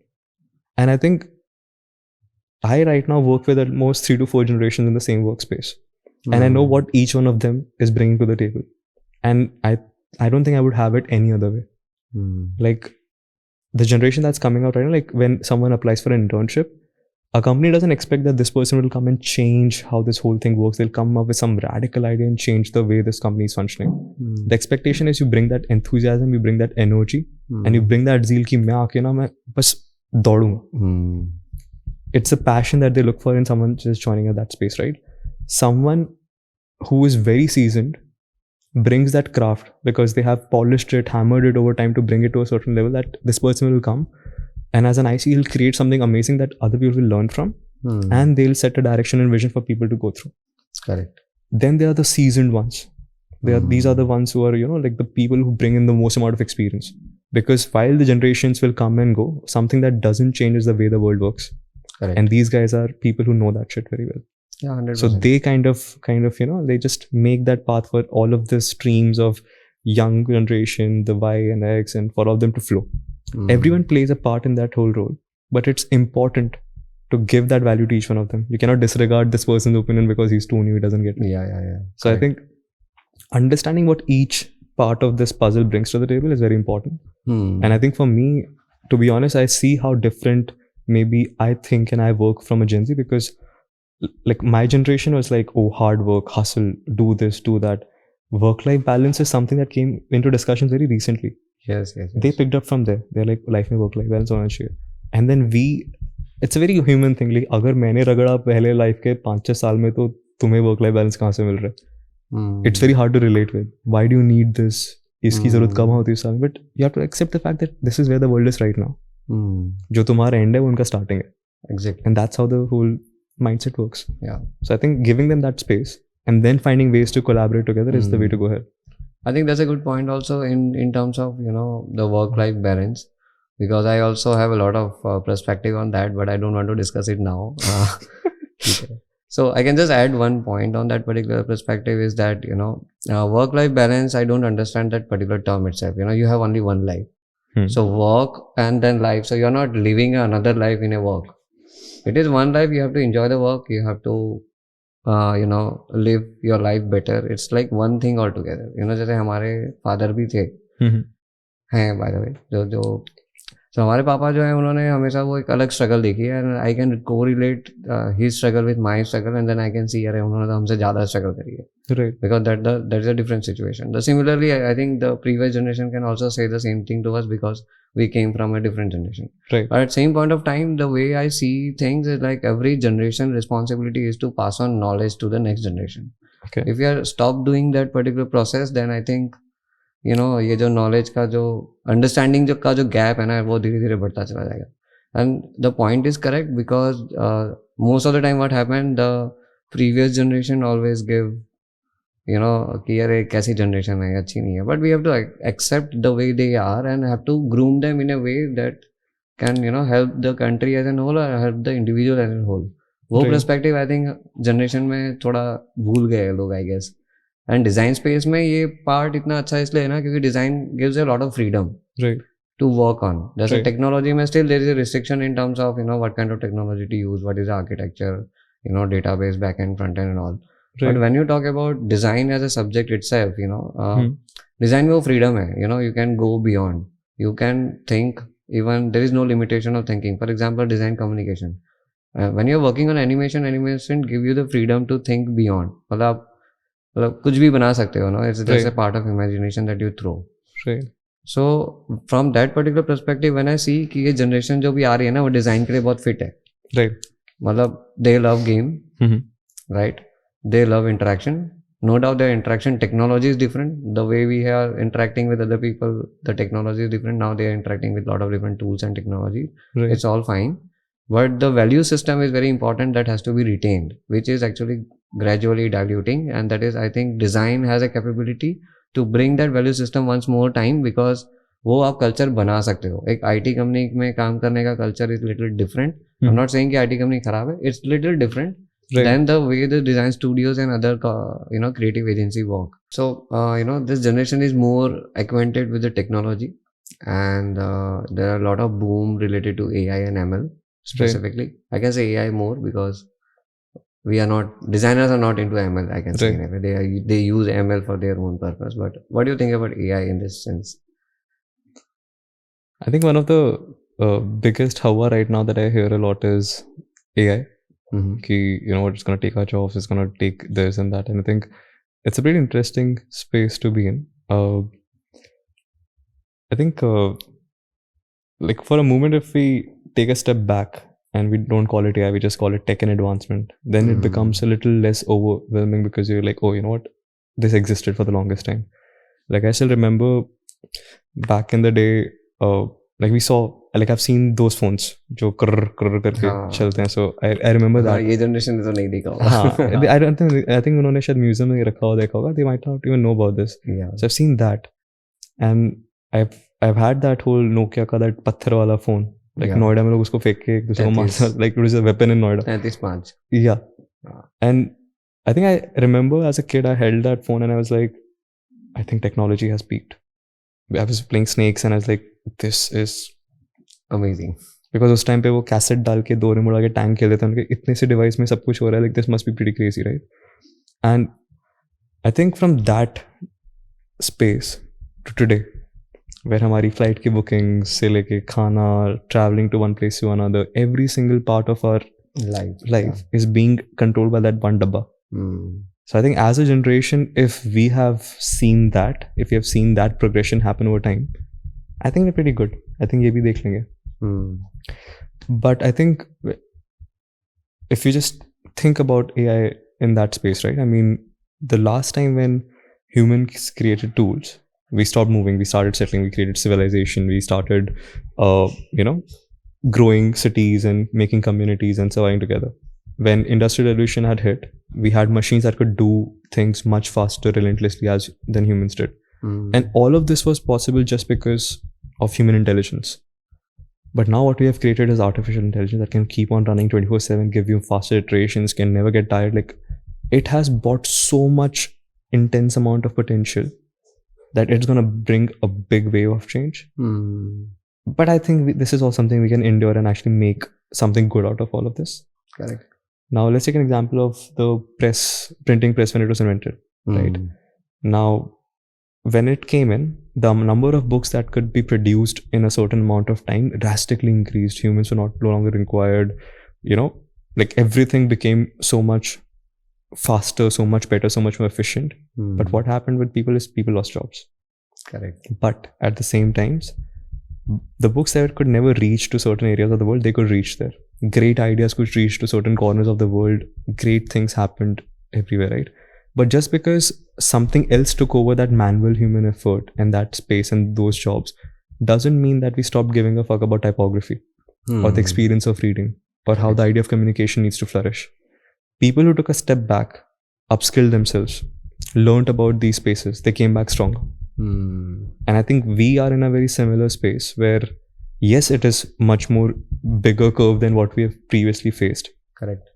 And I think I right now work with at most 3 to 4 generations in the same workspace. And I know what each one of them is bringing to the table. And I don't think I would have it any other way. Like the generation that's coming out right now, like when someone applies for an internship, a company doesn't expect that this person will come and change how this whole thing works. They'll come up with some radical idea and change the way this company is functioning. The expectation is you bring that enthusiasm, you bring that energy, and you bring that zeal ki main aake na main bas daudunga. It's a passion that they look for in someone just joining at that space, right? Someone who is very seasoned brings that craft because they have polished it, hammered it over time to bring it to a certain level that this person will come. And as an IC, he'll create something amazing that other people will learn from, and they'll set a direction and vision for people to go through. Correct. Then there are the seasoned ones. These are the ones who are, like the people who bring in the most amount of experience. Because while the generations will come and go, something that doesn't change is the way the world works. Correct. And these guys are people who know that shit very well. Yeah, 100%. So they kind of, they just make that path for all of the streams of young generation, the Y and X, and for all of them to flow. Everyone plays a part in that whole role, but it's important to give that value to each one of them. You cannot disregard this person's opinion because he's too new, he doesn't get it. Yeah. So correct. I think understanding what each part of this puzzle brings to the table is very important. And I think for me, to be honest, I see how different maybe I think and I work from a Gen Z, because like my generation was like, oh, hard work, hustle, do this, do that. Work-life balance is something that came into discussions very recently. Yes. They picked up from there. They're like, life mein work-life balance hona chahiye. And then it's a very human thing. Like, अगर मैंने रगड़ा पहले life के 5-6 साल में तो तुम्हें work-life balance कहाँ से मिल रहा है? It's very hard to relate with. Why do you need this? इसकी ज़रूरत कब होती है इस साल में? But you have to accept the fact that this is where the world is right now. जो तुम्हारा end है वो उनका starting है. Exactly. And that's how the whole mindset works. Yeah. So I think giving them that space and then finding ways to collaborate together is the way to go ahead. I think that's a good point also in terms of, the work-life balance, because I also have a lot of perspective on that, but I don't want to discuss it now. Okay. So I can just add one point on that particular perspective is that, work-life balance, I don't understand that particular term itself. You have only one life. So work and then life. So you're not living another life in a work. It is one life. You have to enjoy the work. You have to live your life better. It's like one thing altogether. जैसे हमारे father भी थे हैं by the way, जो so हमारे पापा जो है उन्होंने हमेशा वो एक अलग स्ट्रगल देखी है, and I can correlate his struggle with my struggle, and then I can see अरे उन्होंने तो हमसे ज़्यादा struggle करी है. Right. Because that is a different situation. Similarly, I think the previous generation can also say the same thing to us because we came from a different generation. Right. But at same point of time, the way I see things is like every generation responsibility is to pass on knowledge to the next generation. Okay. If you are stop doing that particular process, then I think ये जो knowledge का जो understanding का जो gap है ना वो धीरे धीरे बढ़ता चला जाएगा. And the point is correct because most of the time what happened, the previous generation always give कि यार एक कैसी generation है अच्छी नहीं है, but we have to accept the way they are and have to groom them in a way that can help the country as a whole or help the individual as a whole. वो perspective I think generation में थोड़ा भूल गए लोग I guess. And design space में ये part इतना अच्छा इसलिए है ना क्योंकि design gives a lot of freedom to work on. जैसे technology में still there is a restriction in terms of what kind of technology to use, what is the architecture, database, backend, frontend and all. But when you talk about design as a subject itself, design में वो freedom है, you can go beyond. You can think even there is no limitation of thinking. For example, design communication. When you're working on animation give you the freedom to think beyond. मतलब कुछ भी बना सकते हो, no? It's just a part of imagination that you throw. Right. So from that particular perspective, when I see कि ये generation जो भी आ रही है ना, वो design के लिए बहुत fit है. Right. मतलब they love game, right? They love interaction. No doubt their interaction technology is different. The way we are interacting with other people, the technology is different. Now they are interacting with a lot of different tools and technology. Right. It's all fine. But the value system is very important, that has to be retained, which is actually gradually diluting. And that is, I think, design has a capability to bring that value system once more time, because वो आप culture बना सकते हो. एक IT company में काम करने का culture is little different. I am not saying कि IT कंपनी खराब है. It's little different than the way the design studios and other creative agency work. So this generation is more acquainted with the technology, and there are a lot of boom related to AI and ML specifically. Right. I can say AI more because designers are not into ML. I can say they use ML for their own purpose. But what do you think about AI in this sense? I think one of the biggest hawa right now that I hear a lot is AI. Ki, it's going to take our jobs, it's going to take this and that. And I think it's a pretty interesting space to be in. I think, like for a moment, if we take a step back and we don't call it AI, we just call it tech and advancement, then it becomes a little less overwhelming, because you're like, oh, you know what? This existed for the longest time. Like I still remember back in the day, like we saw, like I've seen those phones जो कर्र करके चलते हैं. So I remember that. ये generation ने तो नहीं देखा होगा. हाँ, I think उन्होंने शायद म्यूजियम में रखा हुआ देखा होगा. They might not even know about this. Yeah. So I've seen that, and I've had that whole Nokia का that पत्थर वाला phone. Like नोएडा में लोग उसको फेंक के एक दूसरे को मारते हैं. Like it was a weapon in Noida. 35. Yeah. And I think I remember as a kid I held that phone and I was like, I think technology has peaked. I was playing snakes and I was like, this is amazing. Because उस time पे वो cassette डाल के दो remote आके tank खेलते थे. उनके इतने से डिवाइस में सब कुछ हो रहा है. Like this must be pretty crazy, right? And I think from that space to today, where हमारी फ्लाइट की बुकिंग से लेके खाना, traveling to one place to another, every single part of our life is being controlled by that one dabba. So I think as a generation, if we have seen that progression happen over time, I think we're pretty good. I think ये भी देख लेंगे. But I think if you just think about AI in that space, right? I mean, the last time when humans created tools, we stopped moving, we started settling, we created civilization, we started, growing cities and making communities and surviving together. When Industrial Revolution had hit, we had machines that could do things much faster, relentlessly than humans did. And all of this was possible just because of human intelligence. But now what we have created is artificial intelligence that can keep on running 24/7, give you faster iterations, can never get tired. Like, it has brought so much intense amount of potential that it's going to bring a big wave of change. But I think this is all something we can endure and actually make something good out of all of this. Correct. Now let's take an example of the printing press when it was invented, right? Now, when it came in, the number of books that could be produced in a certain amount of time drastically increased. Humans were no longer required, like everything became so much faster, so much better, so much more efficient. But what happened with people is people lost jobs. Correct. But at the same times, the books that could never reach to certain areas of the world, they could reach there. Great ideas could reach to certain corners of the world. Great things happened everywhere, right? But just because something else took over that manual human effort and that space and those jobs, doesn't mean that we stopped giving a fuck about typography or the experience of reading or how the idea of communication needs to flourish. People who took a step back, upskilled themselves, learned about these spaces, they came back stronger. And I think we are in a very similar space where, yes, it is much more bigger curve than what we have previously faced. Correct.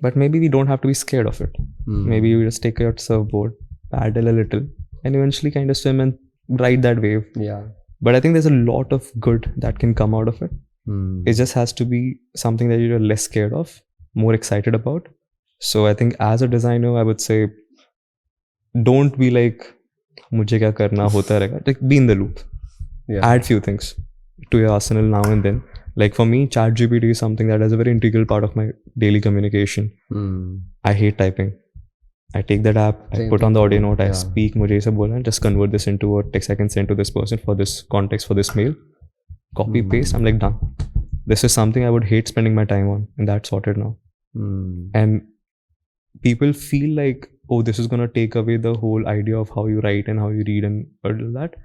But maybe we don't have to be scared of it. Maybe we just take your surfboard, paddle a little, and eventually kind of swim and ride that wave. Yeah. But I think there's a lot of good that can come out of it. It just has to be something that you're less scared of, more excited about. So I think as a designer, I would say, don't be like, मुझे क्या करना होता रहेगा. Like, be in the loop. Yeah. Add few things. to your arsenal now and then. Like for me, ChatGPT is something that is a very integral part of my daily communication. I hate typing. I take that app, I Same put on the audio note, I yeah. speak, मुझे ये सब बोलना है, just convert this into a text I can send to this person for this context, for this mail. Copy, paste, I'm like done. This is something I would hate spending my time on, and that's sorted now. And people feel like, oh, this is going to take away the whole idea of how you write and how you read and all that.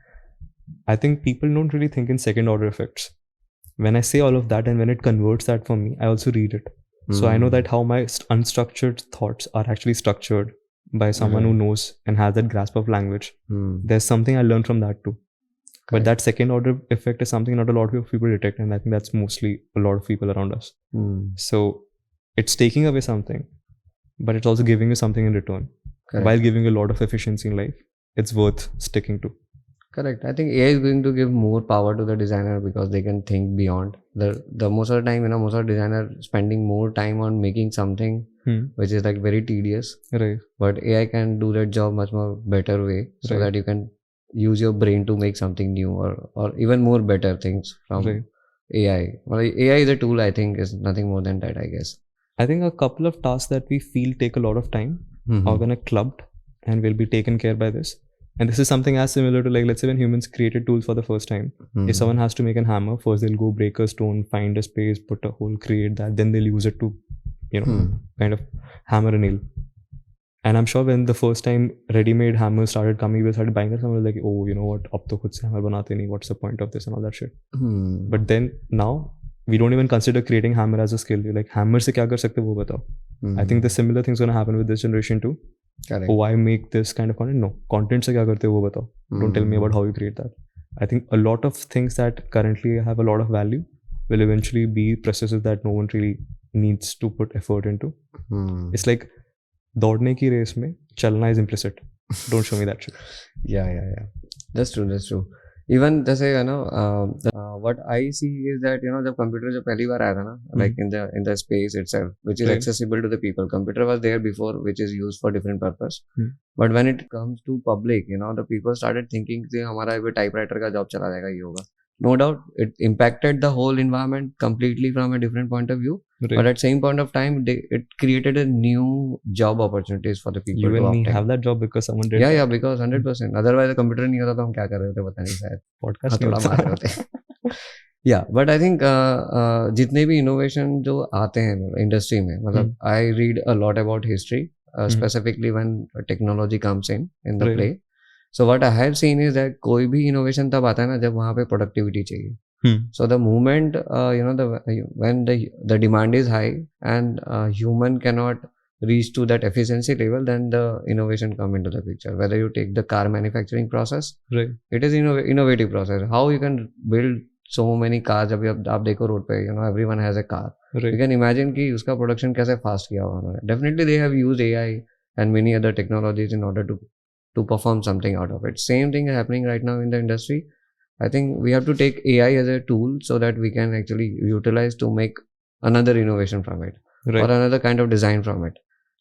I think people don't really think in second order effects. When I say all of that and when it converts that for me, I also read it. So I know that how my unstructured thoughts are actually structured by someone who knows and has that grasp of language. There's something I learned from that too. But that second order effect is something not a lot of people detect, and I think that's mostly a lot of people around us. So it's taking away something, but it's also giving you something in return. Correct. While giving you a lot of efficiency in life. It's worth sticking to. Correct. I think AI is going to give more power to the designer because they can think beyond. The most of the time, most of the designer spending more time on making something which is like very tedious. Right. But AI can do that job much more better way, so that you can use your brain to make something new or even more better things from AI. Well, AI is a tool, I think, is nothing more than that, I guess. I think a couple of tasks that we feel take a lot of time are gonna clubbed and will be taken care by this. And this is something as similar to, like, let's say when humans created tools for the first time. If someone has to make a hammer, first they'll go break a stone, find a space, put a hole, create that, then they'll use it to, kind of hammer a nail. And I'm sure when the first time ready-made hammers started coming, we started buying them, someone was like, oh, you know what, ab to khud se hammer banate nahi, what's the point of this and all that shit. But then now, we don't even consider creating hammer as a skill. You're like, hammer se kya kar sakte wo batao. I think the similar thing's gonna happen with this generation too. Correct. Oh, why make this kind of content? No, content se kya karte wo batao. Don't tell me about how you create that. I think a lot of things that currently have a lot of value will eventually be processes that no one really needs to put effort into. It's like दौड़ने की race में चलना is implicit. Don't show me that shit. Yeah. That's true. Even जैसे what I see is that जब computer जब पहली बार आया था ना, like in the space itself, which is accessible to the people. Computer was there before, which is used for different purpose. But when it comes to public, the people started thinking कि हमारा एक typewriter का job चला जाएगा, ये होगा. No doubt, it impacted the whole environment completely from a different point of view. But at same point of time, it created a new job opportunities for the people. You and me have that job because someone did. Yeah, because 100%. Otherwise, the computer नहीं होता तो हम क्या कर रहे होते पता नहीं शायद. Podcast थोड़ा मार रहे होते. Yeah, but I think जितने भी innovation जो आते हैं industry में, मतलब I read a lot about history, specifically when technology comes in the play. So what I have seen is that कोई भी innovation तब आता है ना जब वहाँ पे productivity चाहिए. So the moment when the demand is high and human cannot reach to that efficiency level, then the innovation come into the picture. Whether you take the car manufacturing process, it is innovative process. How you can build so many cars? अभी आप देखो road पे, everyone has a car. You can imagine कि उसका production कैसे fast किया हुआ उन्होंने. Definitely they have used AI and many other technologies in order to perform something out of it. Same thing is happening right now in the industry. I think we have to take AI as a tool so that we can actually utilize to make another innovation from it or another kind of design from it.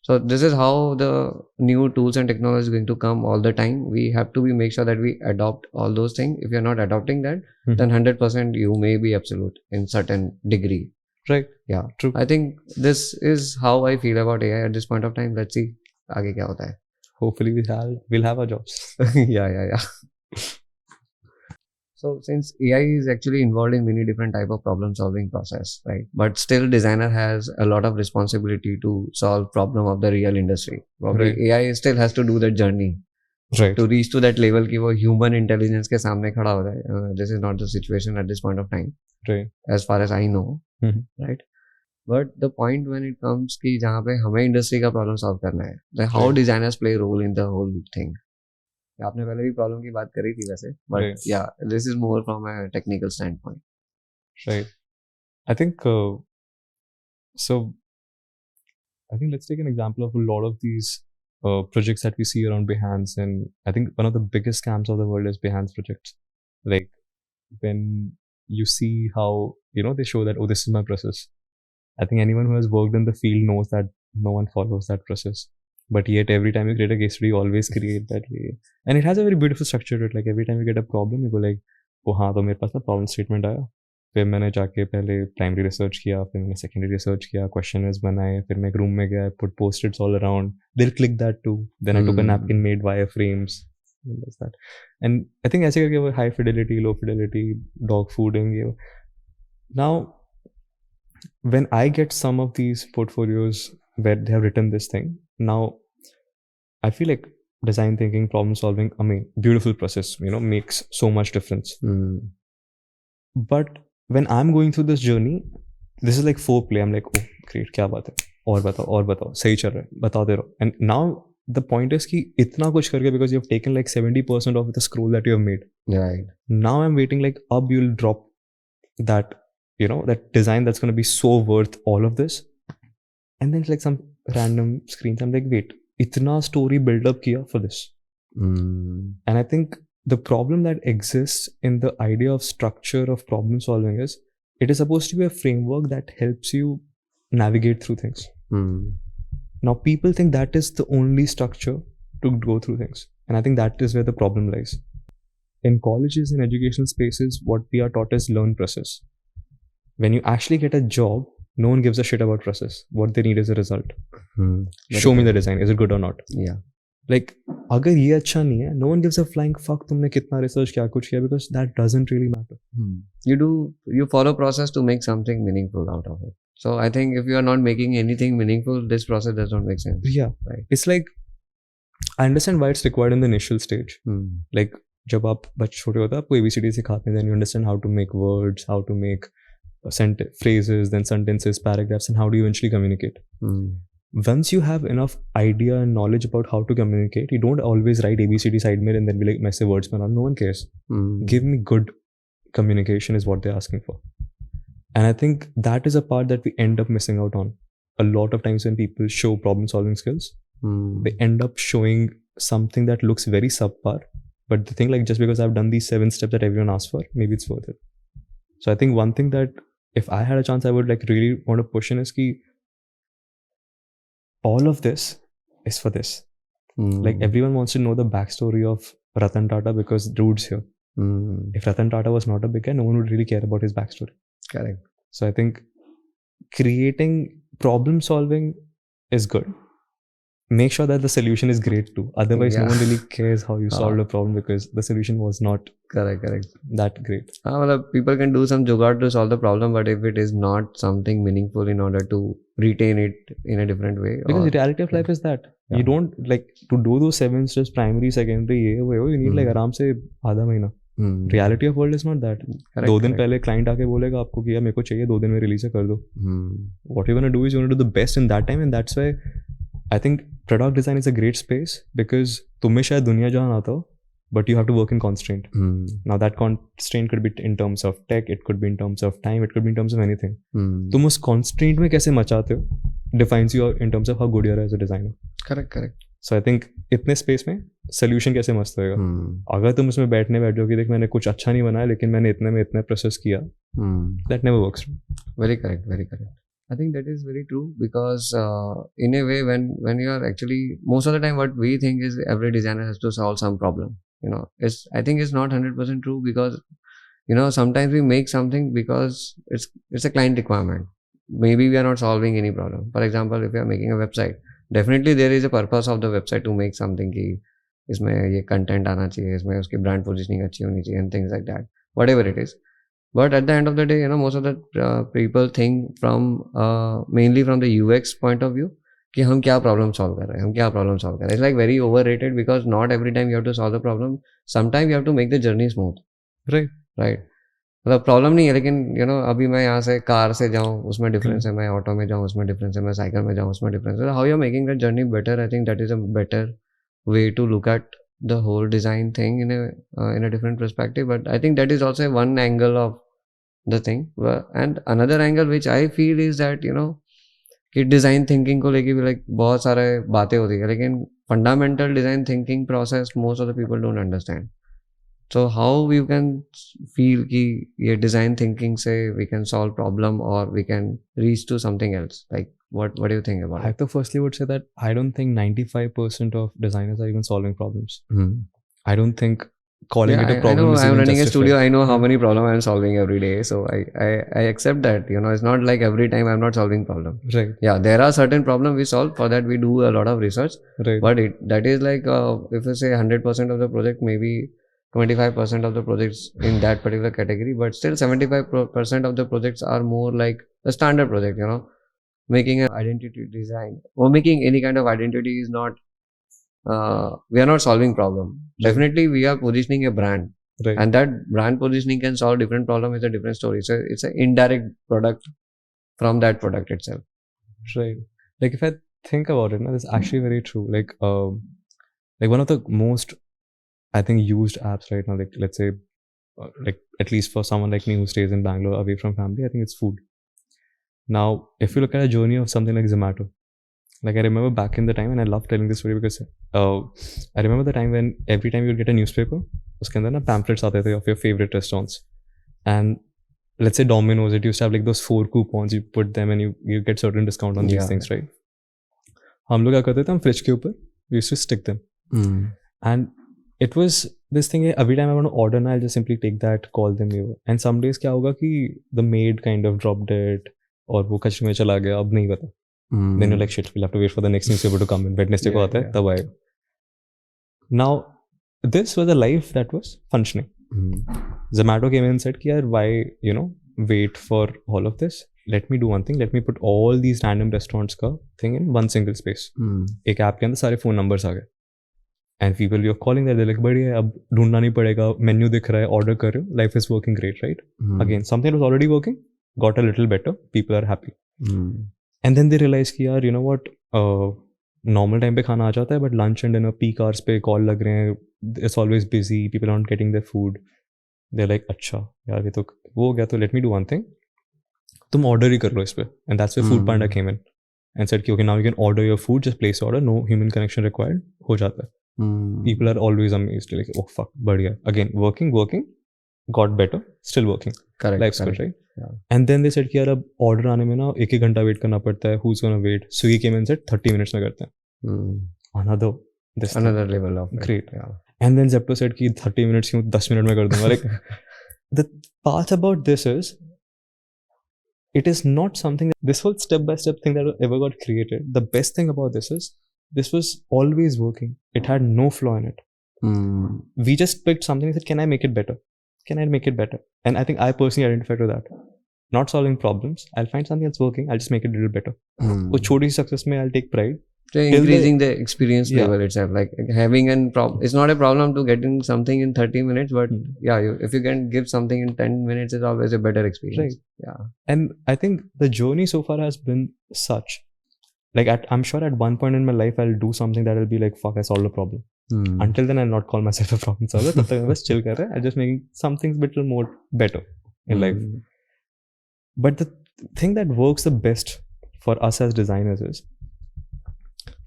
So this is how the new tools and technology is going to come all the time. We have to make sure that we adopt all those things. If you're not adopting that, then 100% you may be absolute in certain degree. Right. Yeah. True. I think this is how I feel about AI at this point of time. Let's see आगे क्या होता है. Hopefully we'll have our jobs. Yeah. So since AI is actually involved in many different type of problem solving process, right? But still designer has a lot of responsibility to solve problem of the real industry. Probably AI still has to do that journey. Right. To reach to that level कि वो human intelligence के सामने खड़ा हो जाए. This is not the situation at this point of time. Right. As far as I know. Right. But the point when it comes कि जहाँ पे हमें industry का problem solve करना है, then how designers play a role in the whole thing. आपने पहले भी प्रॉब्लम की बात करी थी वैसे, but yeah, this is more from a technical standpoint. Right. I think let's take an example of a lot of these projects that we see around Behance, and I think one of the biggest scams of the world is Behance projects. Like when you see how they show that, oh, this is my process. I think anyone who has worked in the field knows that no one follows that process. But yet every time you create a case study, you always create that way. And it has a very beautiful structure to it. Like every time you get a problem, you go like, हाँ तो मेरे पास ना problem statement आया, फिर मैंने जाके पहले primary research किया, फिर मैंने सेकेंडरी रिसर्च किया, क्वेश्चनर्स बनाए, फिर मैं एक रूम में गया, put post its all around, दिल click that too, then I took a napkin made wire frames that, and I think ऐसे करके वो high fidelity, low fidelity, dogfooding, ये now when I get some of these portfolios where they have written this thing, now I feel like design thinking, problem solving, I mean, beautiful process, makes so much difference. But when I'm going through this journey, this is like foreplay. I'm like, oh, great, क्या बात है, और बताओ, सही चल रहा है, बताते रहो. And now the point is कि इतना कुछ करके, because you've taken like 70% of the scroll that you have made. Right. Now I'm waiting like, अब you'll drop that, that design that's going to be so worth all of this. And then it's like some random screens. I'm like, wait, itna story build up kiya for this. And I think the problem that exists in the idea of structure of problem solving is, it is supposed to be a framework that helps you navigate through things. Now people think that is the only structure to go through things. And I think that is where the problem lies. In colleges and educational spaces, what we are taught is learn process. When you actually get a job, no one gives a shit about process. What they need is a result. Show me the design. Is it good or not? Yeah. Like, अगर ये अच्छा नहीं है, no one gives a flying fuck तुमने कितना research क्या कुछ किया, because that doesn't really matter. You follow process to make something meaningful out of it. So I think if you are not making anything meaningful, this process does not make sense. Yeah. Right. It's like, I understand why it's required in the initial stage. Like, जब आप बच्चे छोटे होते हैं, आपको ABCD सिखाते हैं, then you understand how to make words, how to make phrases, then sentences, paragraphs, and how do you eventually communicate. Once you have enough idea and knowledge about how to communicate, you don't always write ABCD side mirror and then be like, messy words, man. No one cares. Give me good communication is what they're asking for. And I think that is a part that we end up missing out on. A lot of times when people show problem solving skills, they end up showing something that looks very subpar. But the thing, like, just because I've done these 7 steps that everyone asks for, maybe it's worth it. So I think one thing that if I had a chance, I would like really want to push in is ki all of this is for this. Like, everyone wants to know the backstory of Ratan Tata because dude's here. If Ratan Tata was not a big guy, no one would really care about his backstory. Correct. So I think creating problem solving is good. Make sure that the solution is great too. Otherwise, no one really cares how you solved a problem because the solution was not correct that great. Well, people can do some jugaad to solve the problem, but if it is not something meaningful in order to retain it in a different way. Because the reality of life is that you don't like to do those 7 steps, primary, secondary, you need like aram se आधा महीना. Reality of world is not that. 2 दिन पहले client आके बोलेगा आपको कि यार मेरे को चाहिए 2 दिन में release कर दो. What you're gonna do is you're gonna do the best in that time, and that's why I think product design is a great space because तुम्हें शायद दुनिया जहान आता हो, but you have to work in constraint. Now that constraint could be in terms of tech, it could be in terms of time, it could be in terms of anything. तुम उस constraint में कैसे मचाते हो defines you in terms of how good you are as a designer. Correct. So I think इतने space में solution कैसे मस्त होएगा. अगर तुम उसमें बैठ जाओ कि देख मैंने कुछ अच्छा नहीं बनाया लेकिन मैंने इतने में इतना process किया, that never works. Very correct. I think that is very true because in a way when you are actually, most of the time what we think is every designer has to solve some problem. I think it's not 100% true because sometimes we make something because it's a client requirement. Maybe we are not solving any problem. For example, if you are making a website, definitely there is a purpose of the website to make something कि इसमें ये content आना चाहिए, इसमें उसकी brand positioning अच्छी होनी चाहिए and things like that, whatever it is. But at the end of the day, most of the people think from mainly from the UX point of view कि हम क्या problem solve कर रहे हैं. It's like very overrated because not every time you have to solve the problem. Sometimes you have to make the journey smooth. Right. मतलब problem नहीं है लेकिन अभी मैं यहाँ से कार से जाऊँ उसमें डिफरेंस है, मैं ऑटो में जाऊँ उसमें डिफरेंस है, मैं साइकिल में जाऊँ उसमें डिफरेंस है. How you are making that journey better, I think that is a better way to look at the whole design thing in a different perspective. But I think that is also one angle of the thing. And another angle which I feel is that कि design thinking को लेके भी like बहुत सारे बातें होती है लेकिन fundamental design thinking process most of the people don't understand. So how you can feel कि ये design thinking से we can solve problem or we can reach to something else? Like what do you think about it? I to firstly would say that I don't think 95% of designers are even solving problems. I don't think calling Yeah, it a I problem know is I'm even running a justified. studio. I know how many problems I'm solving every day. So I accept that. It's not like every time I'm not solving problem. Right, Yeah, there are certain problems we solve. For that we do a lot of research. right, But that is like if you say 100% of the project, maybe 25% of the projects in that particular category. But still 75% of the projects are more like a standard project. Making an identity design or making any kind of identity is not. We are not solving problem. Right. Definitely, we are positioning a brand, right. and that brand positioning can solve different problem. It's a different story. So it's an indirect product from that product itself. Right. Like if I think about it, that's actually very true. Like one of the most, I think, used apps right now, like let's say, like at least for someone like me who stays in Bangalore away from family, I think it's food. Now, if you look at a journey of something like Zomato, like I remember back in the time, and I love telling this story because I remember the time when every time you'd get a newspaper, uske andar na pamphlets aate the of your favorite restaurants. And let's say Domino's, it used to have like those 4 coupons, you put them and you get certain discount on these things, right? हम लोग क्या करते थे, हम fridge के ऊपर we used to stick them. And it was this thing, every time I want to order now, I'll just simply take that, call them over. And some days क्या होगा कि the maid kind of dropped it और वो कचरे में चला गया, अब नहीं पता. Then you're like, shit, we'll have to wait for the next newspaper to come in. Wednesday ko aata hai, tab aayega. Now, this was a life that was functioning. Zomato came in and said, why, wait for all of this? Let me do one thing. Let me put all these random restaurants ka thing in one single space. एक app के अंदर सारे phone numbers आ गए. And people you're calling there, they're like, बढ़िया, अब ढूंढना नहीं पड़ेगा, menu दिख रहा है, order कर रहे हो, life is working great, right? Again, something was already working, got a little better, people are happy. And then they realize कि यार, you know what, normal time पे खाना आ जाता है, but lunch and dinner peak hours पे call लग रहे हैं, it's always busy, people aren't getting their food. They're like, अच्छा यार ये तो वो हो गया, तो let me do one thing, तुम order ही कर लो इस पे. And that's where Food Panda came in and said कि okay, now you can order your food, just place order, no human connection required, हो जाता है. People are always amazed, like, oh fuck, बढ़िया. Again, working, got better, still working. Correct. Life's good, right? Yeah. And then they said कि यार अब order आने में ना 1 घंटा wait करना पड़ता है. Who's gonna wait? Swiggy came and said 30 minutes में करते हैं. Another level of great. Yeah. And then Zepto said कि 30 minutes क्यों 10 मिनट में कर दूंगा. Like the part about this is, it is not something that this whole step-by-step thing that ever got created. The best thing about this is, this was always working. It had no flaw in it. We just picked something and said, can I make it better? Can I make it better? And I think I personally identified with that. Not solving problems. I'll find something that's working. I'll just make it a little better. वो छोटी सी success में I'll take pride. So increasing the experience level itself, like having it's not a problem to getting something in 30 minutes, but if you can give something in 10 minutes, it's always a better experience. Right. Yeah. And I think the journey so far has been such. Like I'm sure at one point in my life, I'll do something that will be like, fuck, I solved a problem. Until then, I'll not call myself a problem solver. तब तक मैं बस chill कर रहा है. I'm just making some things a little more better in life. But the thing that works the best for us as designers is,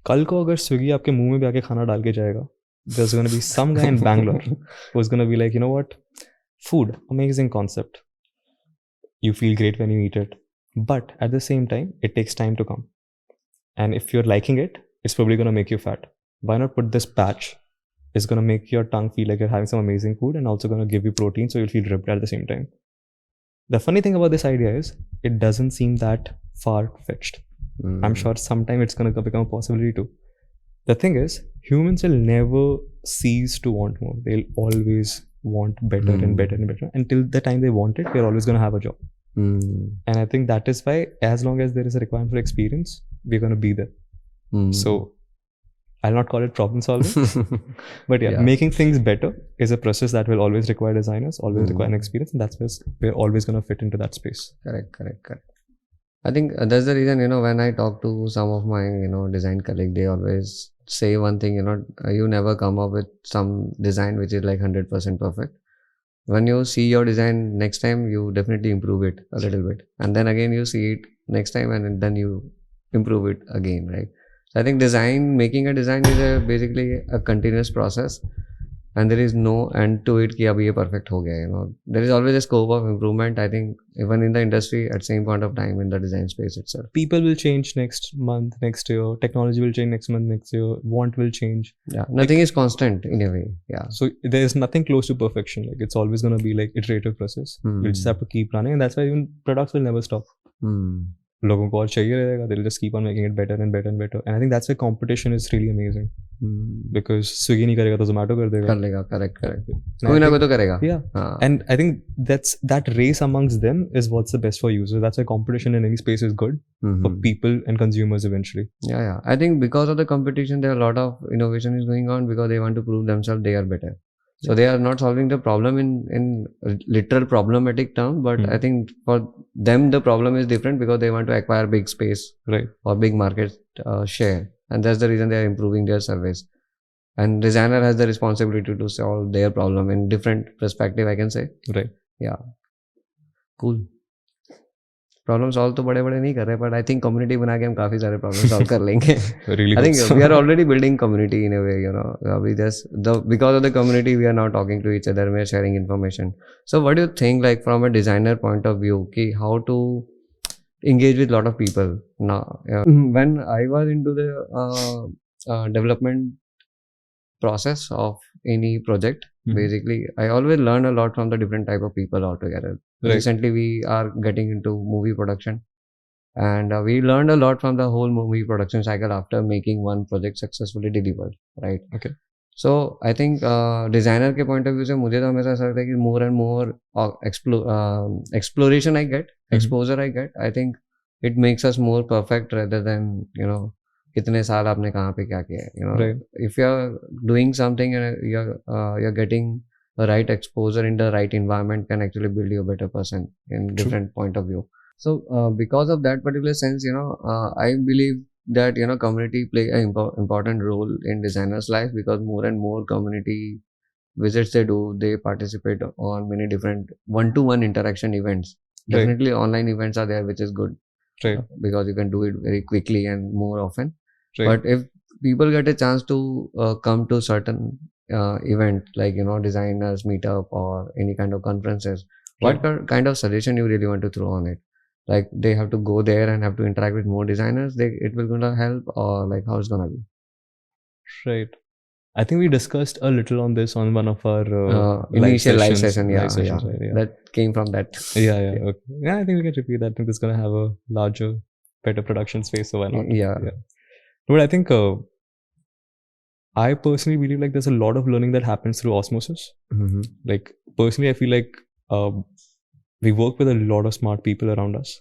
कल को अगर स्विगी आपके मुंह में भी आके खाना डाल के जाएगा, there's going to be some guy in Bangalore who's going to be like, you know what, food, amazing concept. You feel great when you eat it. But at the same time, it takes time to come. And if you're liking it, it's probably going to make you fat. Why not put this patch? It's going to make your tongue feel like you're having some amazing food and also going to give you protein, so you'll feel ripped at the same time. The funny thing about this idea is, it doesn't seem that far-fetched. I'm sure sometime it's going to become a possibility too. The thing is, humans will never cease to want more. They'll always want better and better and better. Until the time they want it, they're always going to have a job. And I think that is why, as long as there is a requirement for experience, we're going to be there. So I'll not call it problem solving, but making things better is a process that will always require designers, always require an experience, and that's where we're always going to fit into that space. Correct. I think that's the reason, when I talk to some of my, design colleagues, they always say one thing, you never come up with some design which is like 100% perfect. When you see your design next time, you definitely improve it a little bit. And then again, you see it next time and then you improve it again, right? So I think making a design is basically a continuous process. and there is no end to it कि अब ये perfect हो गया, there is always a scope of improvement, I think, even in the industry at same point of time in the design space itself. People will change next month, next year. Technology will change next month, next year. Want will change. Yeah, nothing is constant in a way. Yeah. So there's nothing close to perfection. Like it's always gonna be like iterative process. You just have to keep running, and that's why even products will never stop. लोगों को और चाहिए रहेगा, they'll just keep on making it better and better and better. And I think that's why competition is really amazing. Because Swiggy नहीं करेगा तो Zomato कर देगा. कर लेगा, correct. कोई ना कोई तो करेगा. Yeah. And I think that race amongst them is what's the best for users. That's why competition in any space is good for people and consumers eventually. Yeah. I think because of the competition, there are a lot of innovation is going on because they want to prove themselves they are better. So they are not solving the problem in literal problematic term, but I think for them the problem is different because they want to acquire big space, right, or big market share, and that's the reason they are improving their service. And designer has the responsibility to solve their problem in different perspective, I can say. Right. Yeah. Cool. Problem solve तो बड़े बड़े नहीं कर रहे, but I think community बना के हम काफी सारे प्रॉब्लम सॉल्व कर लेंगे. Really, I think we are already building community in a way, we just because of the community we are now talking to each other, we are sharing information. So what do you think, like from a designer point of view, how to engage with lot of people now? When I was into the development process of any project, basically I always learn a lot from the different type of people altogether. Right. Recently we are getting into movie production, and we learned a lot from the whole movie production cycle after making one project successfully delivered, right? Okay. So I think designer के point of view से मुझे तो हमेशा ऐसा लगता है कि more and more exploration I get, exposure I get, I think it makes us more perfect rather than कितने साल आपने कहाँ पे क्या किया है. Right. If you are doing something and you're getting a right exposure in the right environment can actually build you a better person in different point of view. So because of that particular sense, I believe that community play an important role in designers life, because more and more community visits they participate on many different one-to-one interaction events. Right. Definitely online events are there, which is good. Right. Because you can do it very quickly and more often. Right. But if people get a chance to come to certain event like designers meetup or any kind of conferences, what kind of suggestion you really want to throw on it? Like they have to go there and have to interact with more designers, it will gonna help, or like how it's gonna be? Right. I think we discussed a little on this on one of our initial live session. Yeah. Right, yeah. That came from that. Yeah. Okay. Yeah, I think we can repeat that. I think it's gonna have a larger, better production space, so why not? Yeah. But I think I personally believe like there's a lot of learning that happens through osmosis. Like personally, I feel like we work with a lot of smart people around us,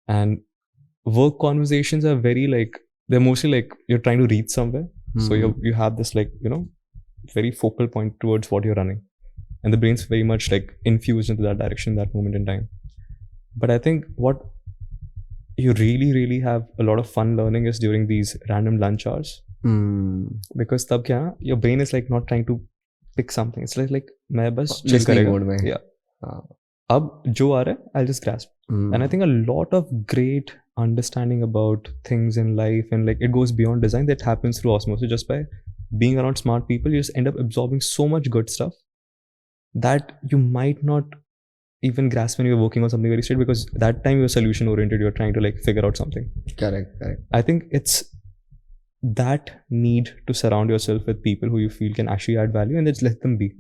and work conversations are very like, they're mostly like you're trying to reach somewhere. So you have this like very focal point towards what you're running, and the brain's very much like infused into that direction that moment in time. But I think what you really have a lot of fun learning is during these random lunch hours. Because tab kya, your brain is like not trying to pick something. It's like मैं बस chill करेगा. Yeah. अब जो आ रहा है, I'll just grasp. And I think a lot of great understanding about things in life, and like it goes beyond design, that happens through osmosis. Just by being around smart people, you just end up absorbing so much good stuff that you might not even grasp when you're working on something very straight, because that time you're solution oriented, you're trying to like figure out something. Correct. I think it's that need to surround yourself with people who you feel can actually add value, and just let them be.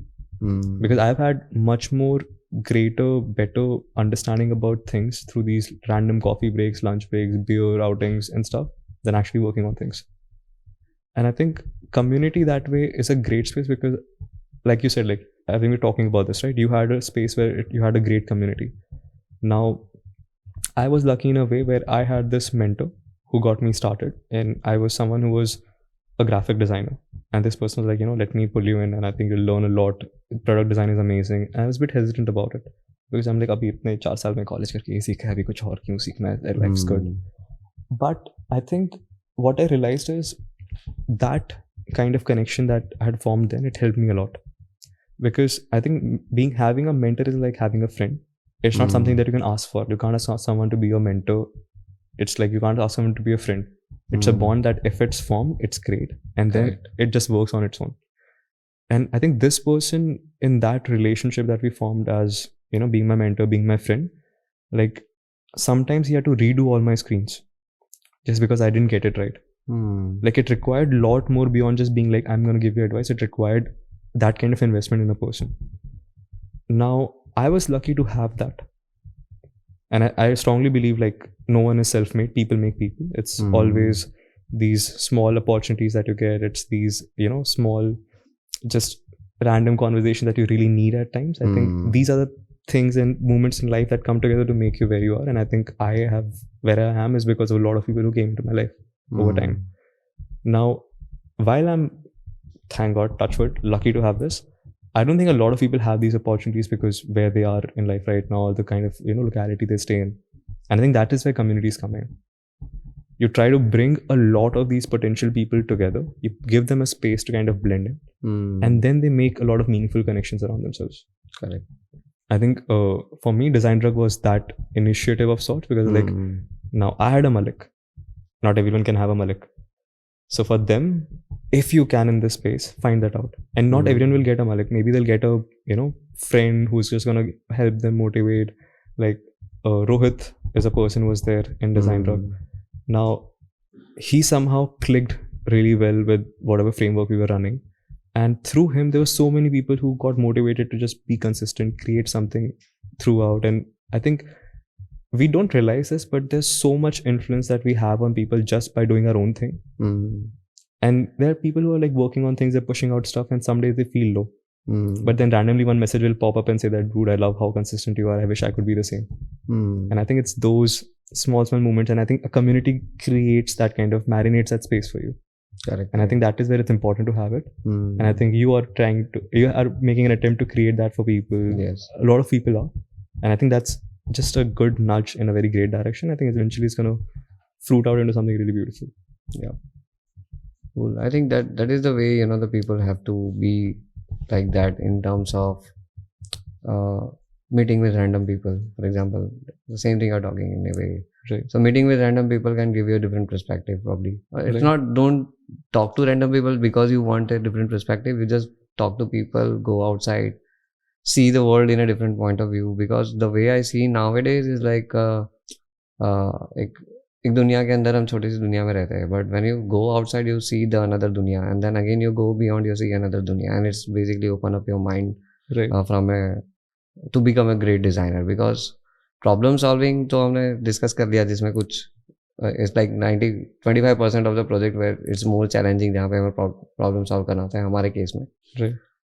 Because I've had much more greater, better understanding about things through these random coffee breaks, lunch breaks, beer outings and stuff than actually working on things. And I think community that way is a great space, because like you said, like I think we're talking about this, right? You had a space where you had a great community. Now, I was lucky in a way where I had this mentor who got me started, and I was someone who was a graphic designer, and this person was like, let me pull you in, and I think you'll learn a lot. Product design is amazing. And I was a bit hesitant about it, because I'm like, abhi itne 4 saal mein college karke ye seekha hai, abhi kuch aur kyun seekhna hai, life's good. But I think what I realized is that kind of connection that I had formed then, it helped me a lot. Because I think having a mentor is like having a friend. It's not something that you can ask for. You can't ask someone to be your mentor. It's like you can't ask someone to be a friend. It's a bond that if it's formed, it's great. And then it just works on its own. And I think this person, in that relationship that we formed as, being my mentor, being my friend, like sometimes he had to redo all my screens just because I didn't get it right. Like it required a lot more beyond just being like, I'm going to give you advice. It required that kind of investment in a person. Now, I was lucky to have that. And I strongly believe like no one is self-made. People make people. It's always these small opportunities that you get. It's these, small, just random conversation that you really need at times. I think these are the things and moments in life that come together to make you where you are. And I think where I am is because of a lot of people who came into my life over time. Now, while I'm, thank God, touch wood, lucky to have this, I don't think a lot of people have these opportunities because where they are in life right now, the kind of locality they stay in. And I think that is where communities come in. You try to bring a lot of these potential people together. You give them a space to kind of blend in. And then they make a lot of meaningful connections around themselves. Correct. I think for me, Design Drug was that initiative of sorts because like now I had a Malik. Not everyone can have a Malik. So for them, if you can in this space, find that out. And not everyone will get a Malik. Maybe they'll get a friend who's just gonna help them motivate. Like Rohit is a person who was there in Design Drug. Now he somehow clicked really well with whatever framework we were running. And through him, there were so many people who got motivated to just be consistent, create something throughout. And I think we don't realize this, but there's so much influence that we have on people just by doing our own thing. And there are people who are like working on things, they're pushing out stuff, and some days they feel low. But then randomly one message will pop up and say that, dude, I love how consistent you are. I wish I could be the same. And I think it's those small moments. And I think a community creates that kind of, marinates that space for you. Correct. And I think that is where it's important to have it. And I think you are making an attempt to create that for people. Yes. A lot of people are. And I think that's just a good nudge in a very great direction. I think eventually it's going to fruit out into something really beautiful. Yeah. Cool. I think that is the way, the people have to be like that in terms of meeting with random people. For example, the same thing you're talking in a way. Right. So meeting with random people can give you a different perspective probably. It's not, don't talk to random people because you want a different perspective. You just talk to people, go outside, see the world in a different point of view. Because the way I see nowadays is like एक दुनिया के अंदर हम छोटी सी दुनिया में रहते हैं, but when you go outside you see the another dunya, and then again you go beyond, you see another dunya, and it's basically open up your mind to become a great designer. Because problem solving तो हमने discuss कर लिया, जिसमें कुछ it's like 25% of the project where it's more challenging, जहाँ पे हमें problem solve करना होता है हमारे केस में.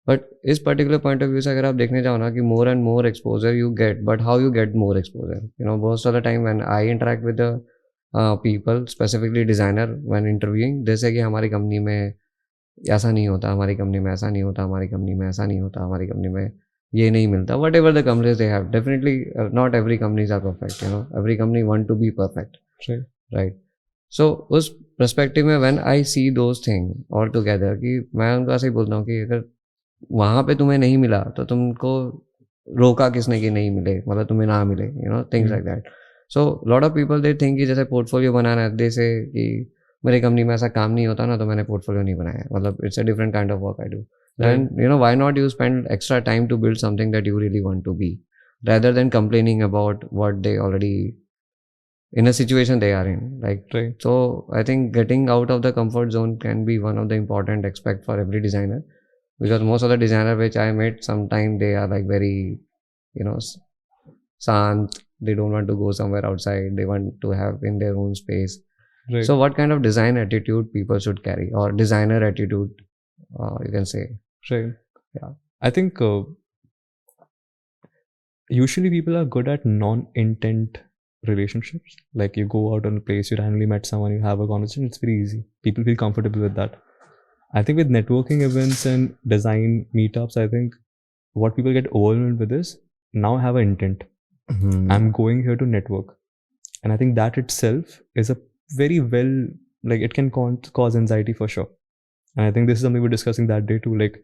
But इस particular point of view से अगर आप देखने जाओ ना कि more and more exposure you get, but how you get more exposure, most of the time when I interact with the people, specifically designer, when interviewing, जैसे कि हमारी कंपनी में ऐसा नहीं होता, हमारी कंपनी में ऐसा नहीं होता, हमारी कंपनी में ऐसा नहीं होता, हमारी कंपनी में ये नहीं मिलता. Whatever the companies they have, definitely not every companies are perfect. Every company want to be perfect. Right. So उस perspective में when I see those things all together, कि मैं उनको ऐसे ही बोलता हूँ कि अगर वहाँ पे तुम्हें नहीं मिला तो तुमको रोका किसने कि नहीं मिले, मतलब तुम्हें ना मिले, things like that. So lot of people they think कि जैसे portfolio बनाना है, जैसे कि मेरी कंपनी में ऐसा काम नहीं होता ना तो मैंने portfolio नहीं बनाया, मतलब it's a different kind of work I do. Then why not you spend extra time to build something that you really want to be, rather than complaining about what they already in a situation they are in, like. So I think getting out of the comfort zone can be one of the important aspect for every designer, because most of the designer which I met, sometimes they are like very sant, they don't want to go somewhere outside, they want to have in their own space. So what kind of design attitude people should carry, or designer attitude, you can say? Yeah, I think usually people are good at non-intent relationships. Like you go out on a place, you randomly met someone, you have a conversation, it's very easy. People feel comfortable with that. I think with networking events and design meetups, I think what people get overwhelmed with is, now I have an intent. I'm going here to network. And I think that itself is a very like it can cause anxiety for sure. And I think this is something we're discussing that day too. Like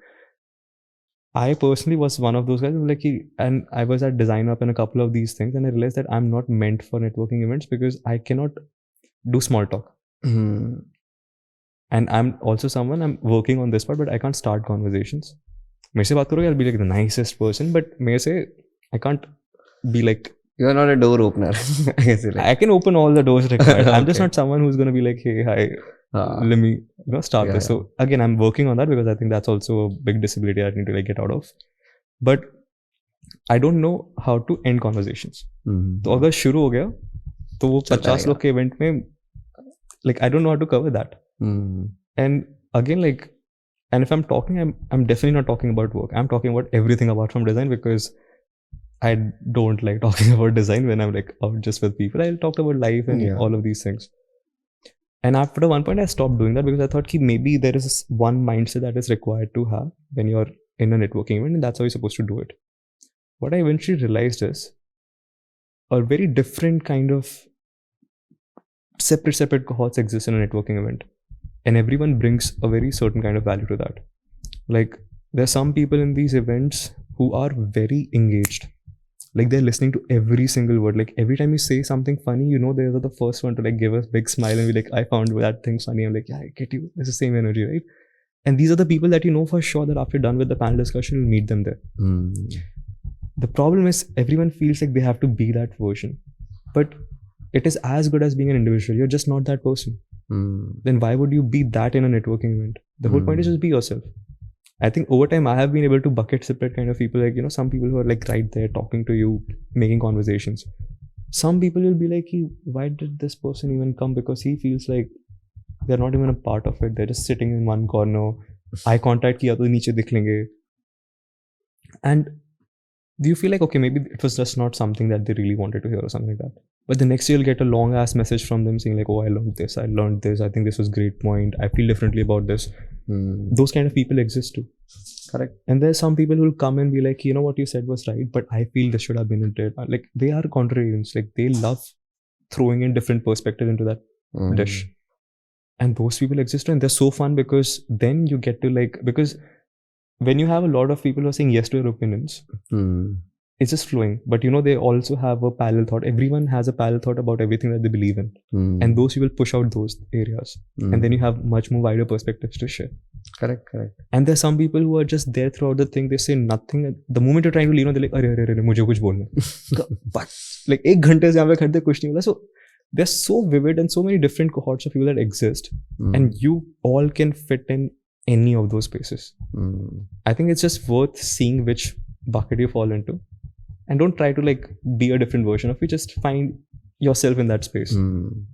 I personally was one of those guys who and I was at Design Up and a couple of these things, and I realized that I'm not meant for networking events because I cannot do small talk. And I'm also someone, I'm working on this part, but I can't start conversations. मेरे से बात करोगे, I'll be like the nicest person, but मेरे से I can't be like, You are not a door opener. I guess like. I can open all the doors required. I'm just Okay. not someone who's going to be like, hey, hi, let me start Yeah, this. So again, I'm working on that because I think that's also a big disability I need to like get out of. But I don't know how to end conversations. तो अगर शुरू हो गया तो वो 50 लोग के event में like I don't know how to cover that. And again, like, and if I'm talking, I'm definitely not talking about work. I'm talking about everything apart from design, because I don't like talking about design when I'm like out just with people. I'll talk about life and all of these things. And after one point, I stopped doing that because I thought maybe there is one mindset that is required to have when you're in a networking event, and that's how you're supposed to do it. What I eventually realized is a very different kind of separate cohorts exist in a networking event, and everyone brings a very certain kind of value to that. Like, there are some people in these events who are very engaged. Like, they're listening to every single word. Like, every time you say something funny, you know, they're the first one to like give a big smile and be like, I found that thing funny. I'm like, yeah, I get you. It's the same energy, right? And these are the people that you know for sure that after you're done with the panel discussion, you'll meet them there. The problem is everyone feels like they have to be that version. But it is as good as being an individual. You're just not that person. Then why would you be that in a networking event? The whole point is just be yourself. I think over time I have been able to bucket separate kind of people, like, you know, some people who are like right there talking to you, making conversations. Some people will be like, why did this person even come? Because he feels like they're not even a part of it. They're just sitting in one corner. Eye contact kiya to niche dikh lenge. And do you feel like, okay, maybe it was just not something that they really wanted to hear or something like that? But the next year you'll get a long ass message from them saying like, oh, I learned this, I think this was a great point, I feel differently about this. Those kind of people exist too. Correct. And there's some people who will come and be like, you know, what you said was right, but I feel this should have been it. Like, they are contrarians. Like, they love throwing in different perspectives into that dish. And those people exist, and they're so fun because then you get to like, because when you have a lot of people who are saying yes to your opinions, it's just flowing. But you know, they also have a parallel thought. Everyone has a parallel thought about everything that they believe in. And those people push out those areas. And then you have much more wider perspectives to share. Correct. And there's some people who are just there throughout the thing. They say nothing. The moment you're trying to leave, they're like, "Arre, mujhe kuch bolna." But like, ek ghante se yahan pe khade kuch nahi hola. So they're so vivid and so many different cohorts of people that exist. And you all can fit in any of those spaces. I think it's just worth seeing which bucket you fall into. And don't try to like be a different version of you. Just find yourself in that space.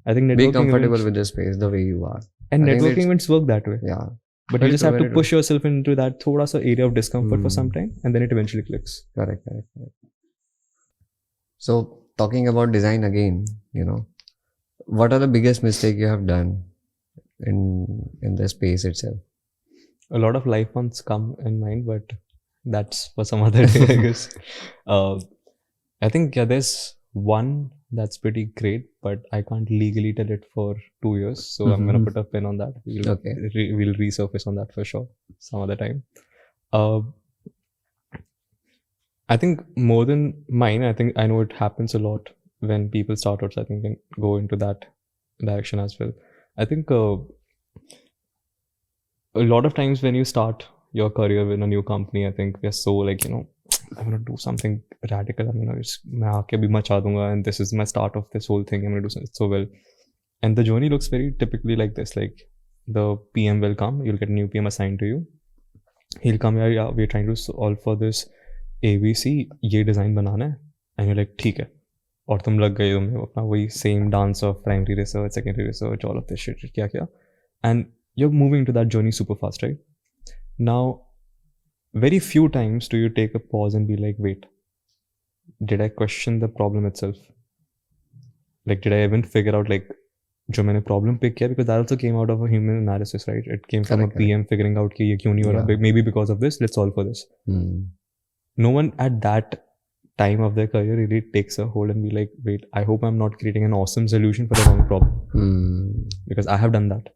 I think be comfortable with the space the way you are. And networking events work that way. Yeah. But you just have to push yourself into that thoda sa area of discomfort for some time, and then it eventually clicks. Correct. So talking about design again, you know, what are the biggest mistakes you have done in the space itself? A lot of life ones come in mind, but that's for some other day, I guess. I think there's one that's pretty great, but I can't legally tell it for 2 years. So I'm going to put a pin on that. We'll resurface on that for sure some other time. I think more than mine, I think I know it happens a lot when people start out. So I think can go into that direction as well. I think a lot of times when you start your career in a new company, I think we're so like, you know, I'm going to do something radical. I'm going to and this is my start of this whole thing. I'm going to do it so well. And the journey looks very typically like this. Like, the PM will come, you'll get a new PM assigned to you. He'll come here, yeah, we're trying to solve for this ABC, ये design बनाना है. And you're like, ठीक है. और तुम लग गए अपना वही same dance of primary research, secondary research, all of this shit, क्या. And you're moving to that journey super fast, right? Now, very few times do you take a pause and be like, wait, did I question the problem itself? Like, did I even figure out like, जो मैंने problem pick किया, because that also came out of a human analysis, right? It came from a PM figuring out कि ये क्यों नहीं हो रहा, maybe because of this, let's solve for this. No one at that time of their career really takes a hold and be like, wait, I hope I'm not creating an awesome solution for the wrong problem. Because I have done that.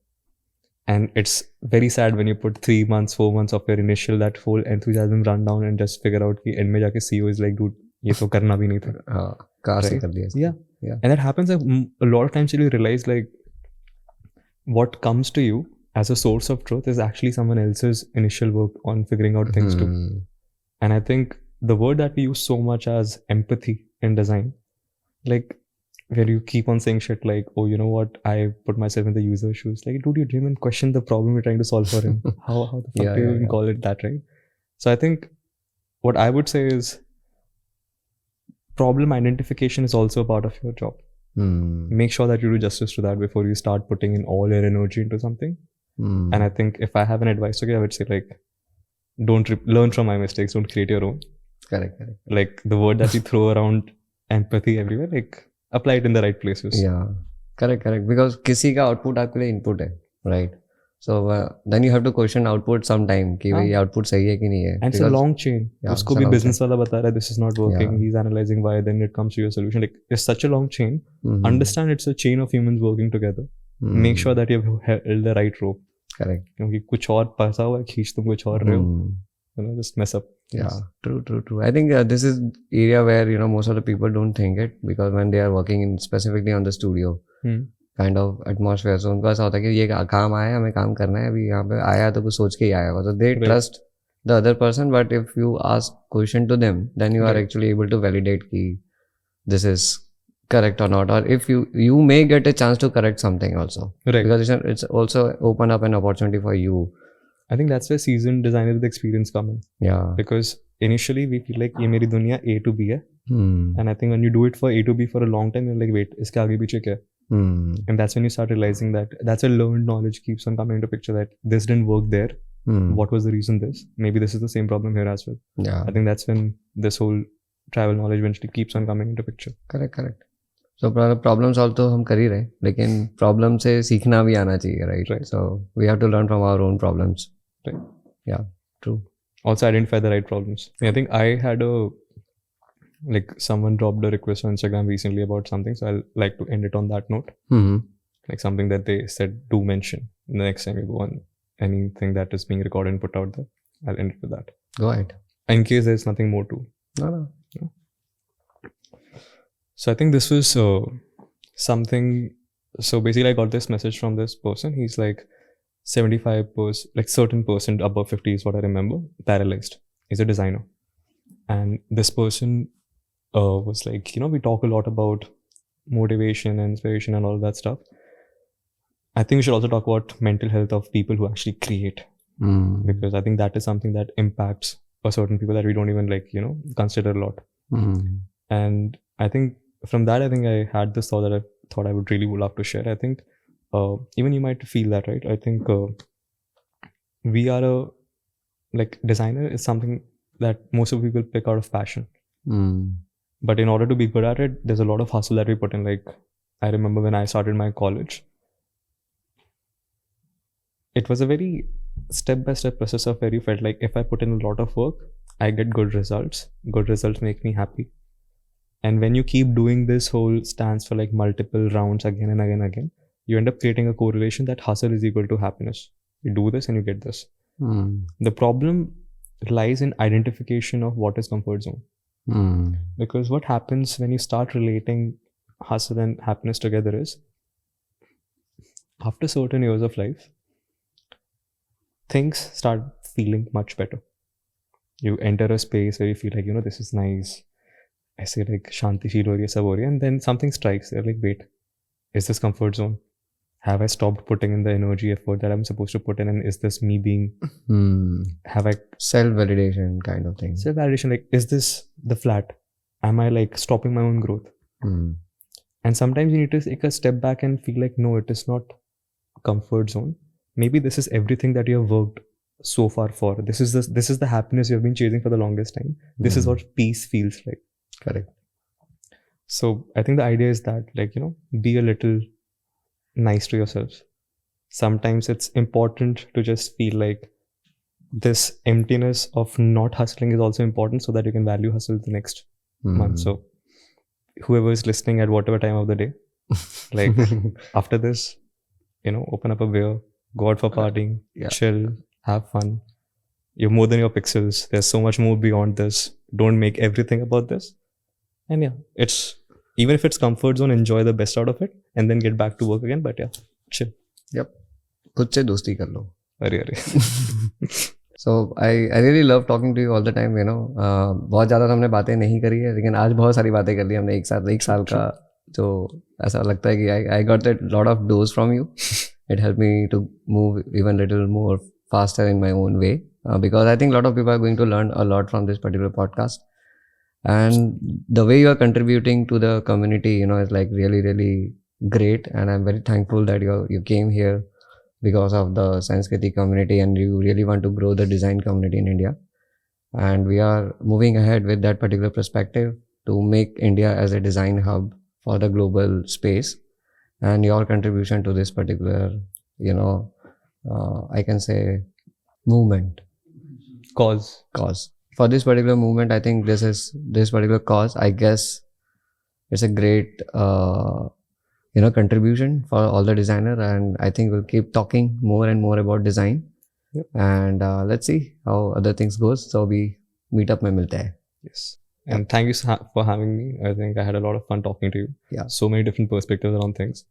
And it's very sad when you put 3 months, 4 months of your initial, that whole enthusiasm run down and just figure out कि end में जाके CEO is like, dude, ये तो करना भी नहीं था. Car से कर दिया. Yeah. And that happens a lot of times. You realize like what comes to you as a source of truth is actually someone else's initial work on figuring out things too. And I think the word that we use so much as empathy in design, like where you keep on saying shit like, oh, you know what, I put myself in the user's shoes. Like, dude, you didn't even question the problem you're trying to solve for him. How the fuck do you even call it that, right? So I think what I would say is problem identification is also a part of your job. Make sure that you do justice to that before you start putting in all your energy into something. And I think if I have an advice to give, I would say like, don't learn from my mistakes, don't create your own. Correct. Like the word that we throw around empathy everywhere, like apply it in the right places. Yeah, correct. Because किसी का output आपके लिए input है, right? So then you have to question output sometime कि भाई output सही है कि नहीं है. And it's a long chain. उसको भी business वाला बता रहा है this is not working. He's analyzing why. Then it comes to your solution. Like it's such a long chain. Understand it's a chain of humans working together. Make sure that you have held the right rope. Correct. क्योंकि कुछ और फंसा हुआ है, खींच तुम कुछ और रहे हो. Just mess up. Yeah, true. I think this is area where most of the people don't think it, because when they are working in specifically on the studio kind of atmosphere, so उनको ऐसा होता है कि ये काम आया है, हमें काम करना है, अभी यहाँ पे आया तो कुछ सोच के ही आया होगा. So they trust the other person, but if you ask question to them, then you are actually able to validate कि this is correct or not, or if you may get a chance to correct something also, because it's also open up an opportunity for you. I think that's where seasoned designers with experience come in. Yeah. Because initially we feel like ये मेरी दुनिया A to B है. And I think when you do it for A to B for a long time, you're like, wait, इसके आगे पीछे क्या है? And that's when you start realizing that that's where learned knowledge keeps on coming into picture, that this didn't work there. What was the reason this? Maybe this is the same problem here as well. Yeah. I think that's when this whole travel knowledge eventually keeps on coming into picture. Correct. So problem solve तो हम कर ही रहे, लेकिन problem से सीखना भी आना चाहिए, right? So we have to learn from our own problems. Right. Yeah, true. Also identify the right problems. I think I had someone dropped a request on Instagram recently about something, so I'll like to end it on that note. Like something that they said do mention the next time you go on anything that is being recorded and put out there. I'll end it with that. Go ahead. In case there's nothing more to. No. So I think this was something. So basically, I got this message from this person. He's like 75%, like certain percent above 50 is what I remember. Paralyzed. He's a designer, and this person was like, we talk a lot about motivation and inspiration and all that stuff. I think we should also talk about mental health of people who actually create, because I think that is something that impacts a certain people that we don't even consider a lot. And I think from that, I think I had this thought that I thought I would really love to share. I think even you might feel that, right? I think we are designer is something that most of people pick out of passion. But in order to be good at it, there's a lot of hustle that we put in. Like, I remember when I started my college, it was a very step-by-step process of where you felt like if I put in a lot of work, I get good results. Good results make me happy. And when you keep doing this whole stance for multiple rounds again and again, you end up creating a correlation that hustle is equal to happiness. You do this and you get this. The problem lies in identification of what is comfort zone. Because what happens when you start relating hustle and happiness together is, after certain years of life, things start feeling much better. You enter a space where you feel like, this is nice. I say shanti feel ho rahi hai, sab ho rahi hai, and then something strikes. They're like, wait, is this comfort zone? Have I stopped putting in the energy, effort that I'm supposed to put in? And is this me being, have I... Self-validation kind of thing. Self-validation, is this the flat? Am I stopping my own growth? And sometimes you need to take a step back and feel like, no, it is not comfort zone. Maybe this is everything that you have worked so far for. This is the happiness you have been chasing for the longest time. This is what peace feels like. Correct. So I think the idea is that be a little nice to yourselves. Sometimes it's important to just feel like this emptiness of not hustling is also important, so that you can value hustle the next month. So whoever is listening at whatever time of the day, after this, open up a beer, go out for partying, chill, have fun. You're more than your pixels. There's so much more beyond this. Don't make everything about this. And it's, even if it's comfort zone, enjoy the best out of it and then get back to work again. But chill. Yep. खुद से दोस्ती कर लो. अरे So I really love talking to you all the time, you know. बहुत ज़्यादा तो हमने बातें नहीं करी है, लेकिन आज बहुत सारी बातें कर ली हमने एक साल का, जो ऐसा लगता है कि I got a lot of dose from you. It helped me to move even little more faster in my own way, because I think a lot of people are going to learn a lot from this particular podcast. And the way you are contributing to the community, you know, is like really, really great. And I'm very thankful that you came here because of the Sandskriti community, and you really want to grow the design community in India. And we are moving ahead with that particular perspective to make India as a design hub for the global space. And your contribution to this particular, you know, I can say movement. Cause. For this particular movement, I think this particular cause, I guess it's a great, you know, contribution for all the designer, and I think we'll keep talking more and more about design. Yep. And let's see how other things goes. So we meet up mein milte hai. Yes. And thank you for having me. I think I had a lot of fun talking to you. Yeah. So many different perspectives around things.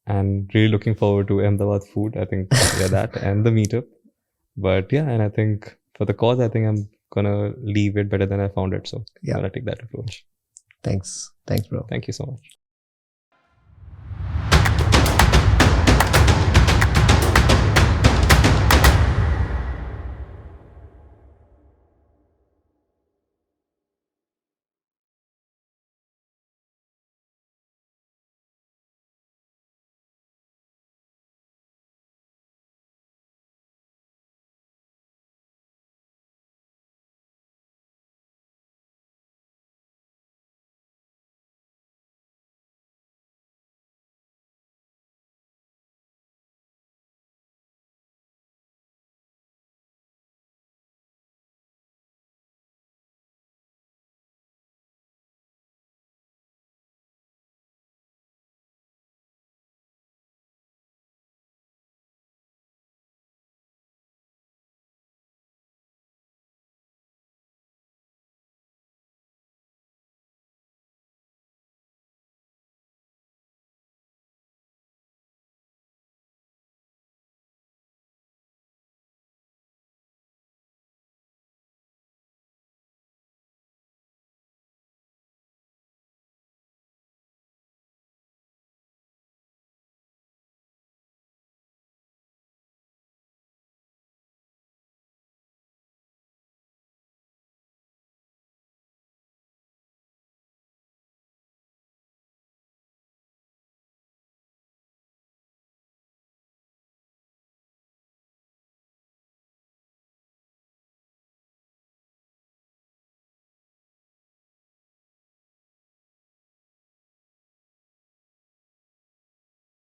And really looking forward to Ahmedabad food. I think that and the meetup. But yeah, and I think for the cause, I think I'm gonna leave it better than I found it. So I'm gonna take that approach. Thanks, bro. Thank you so much.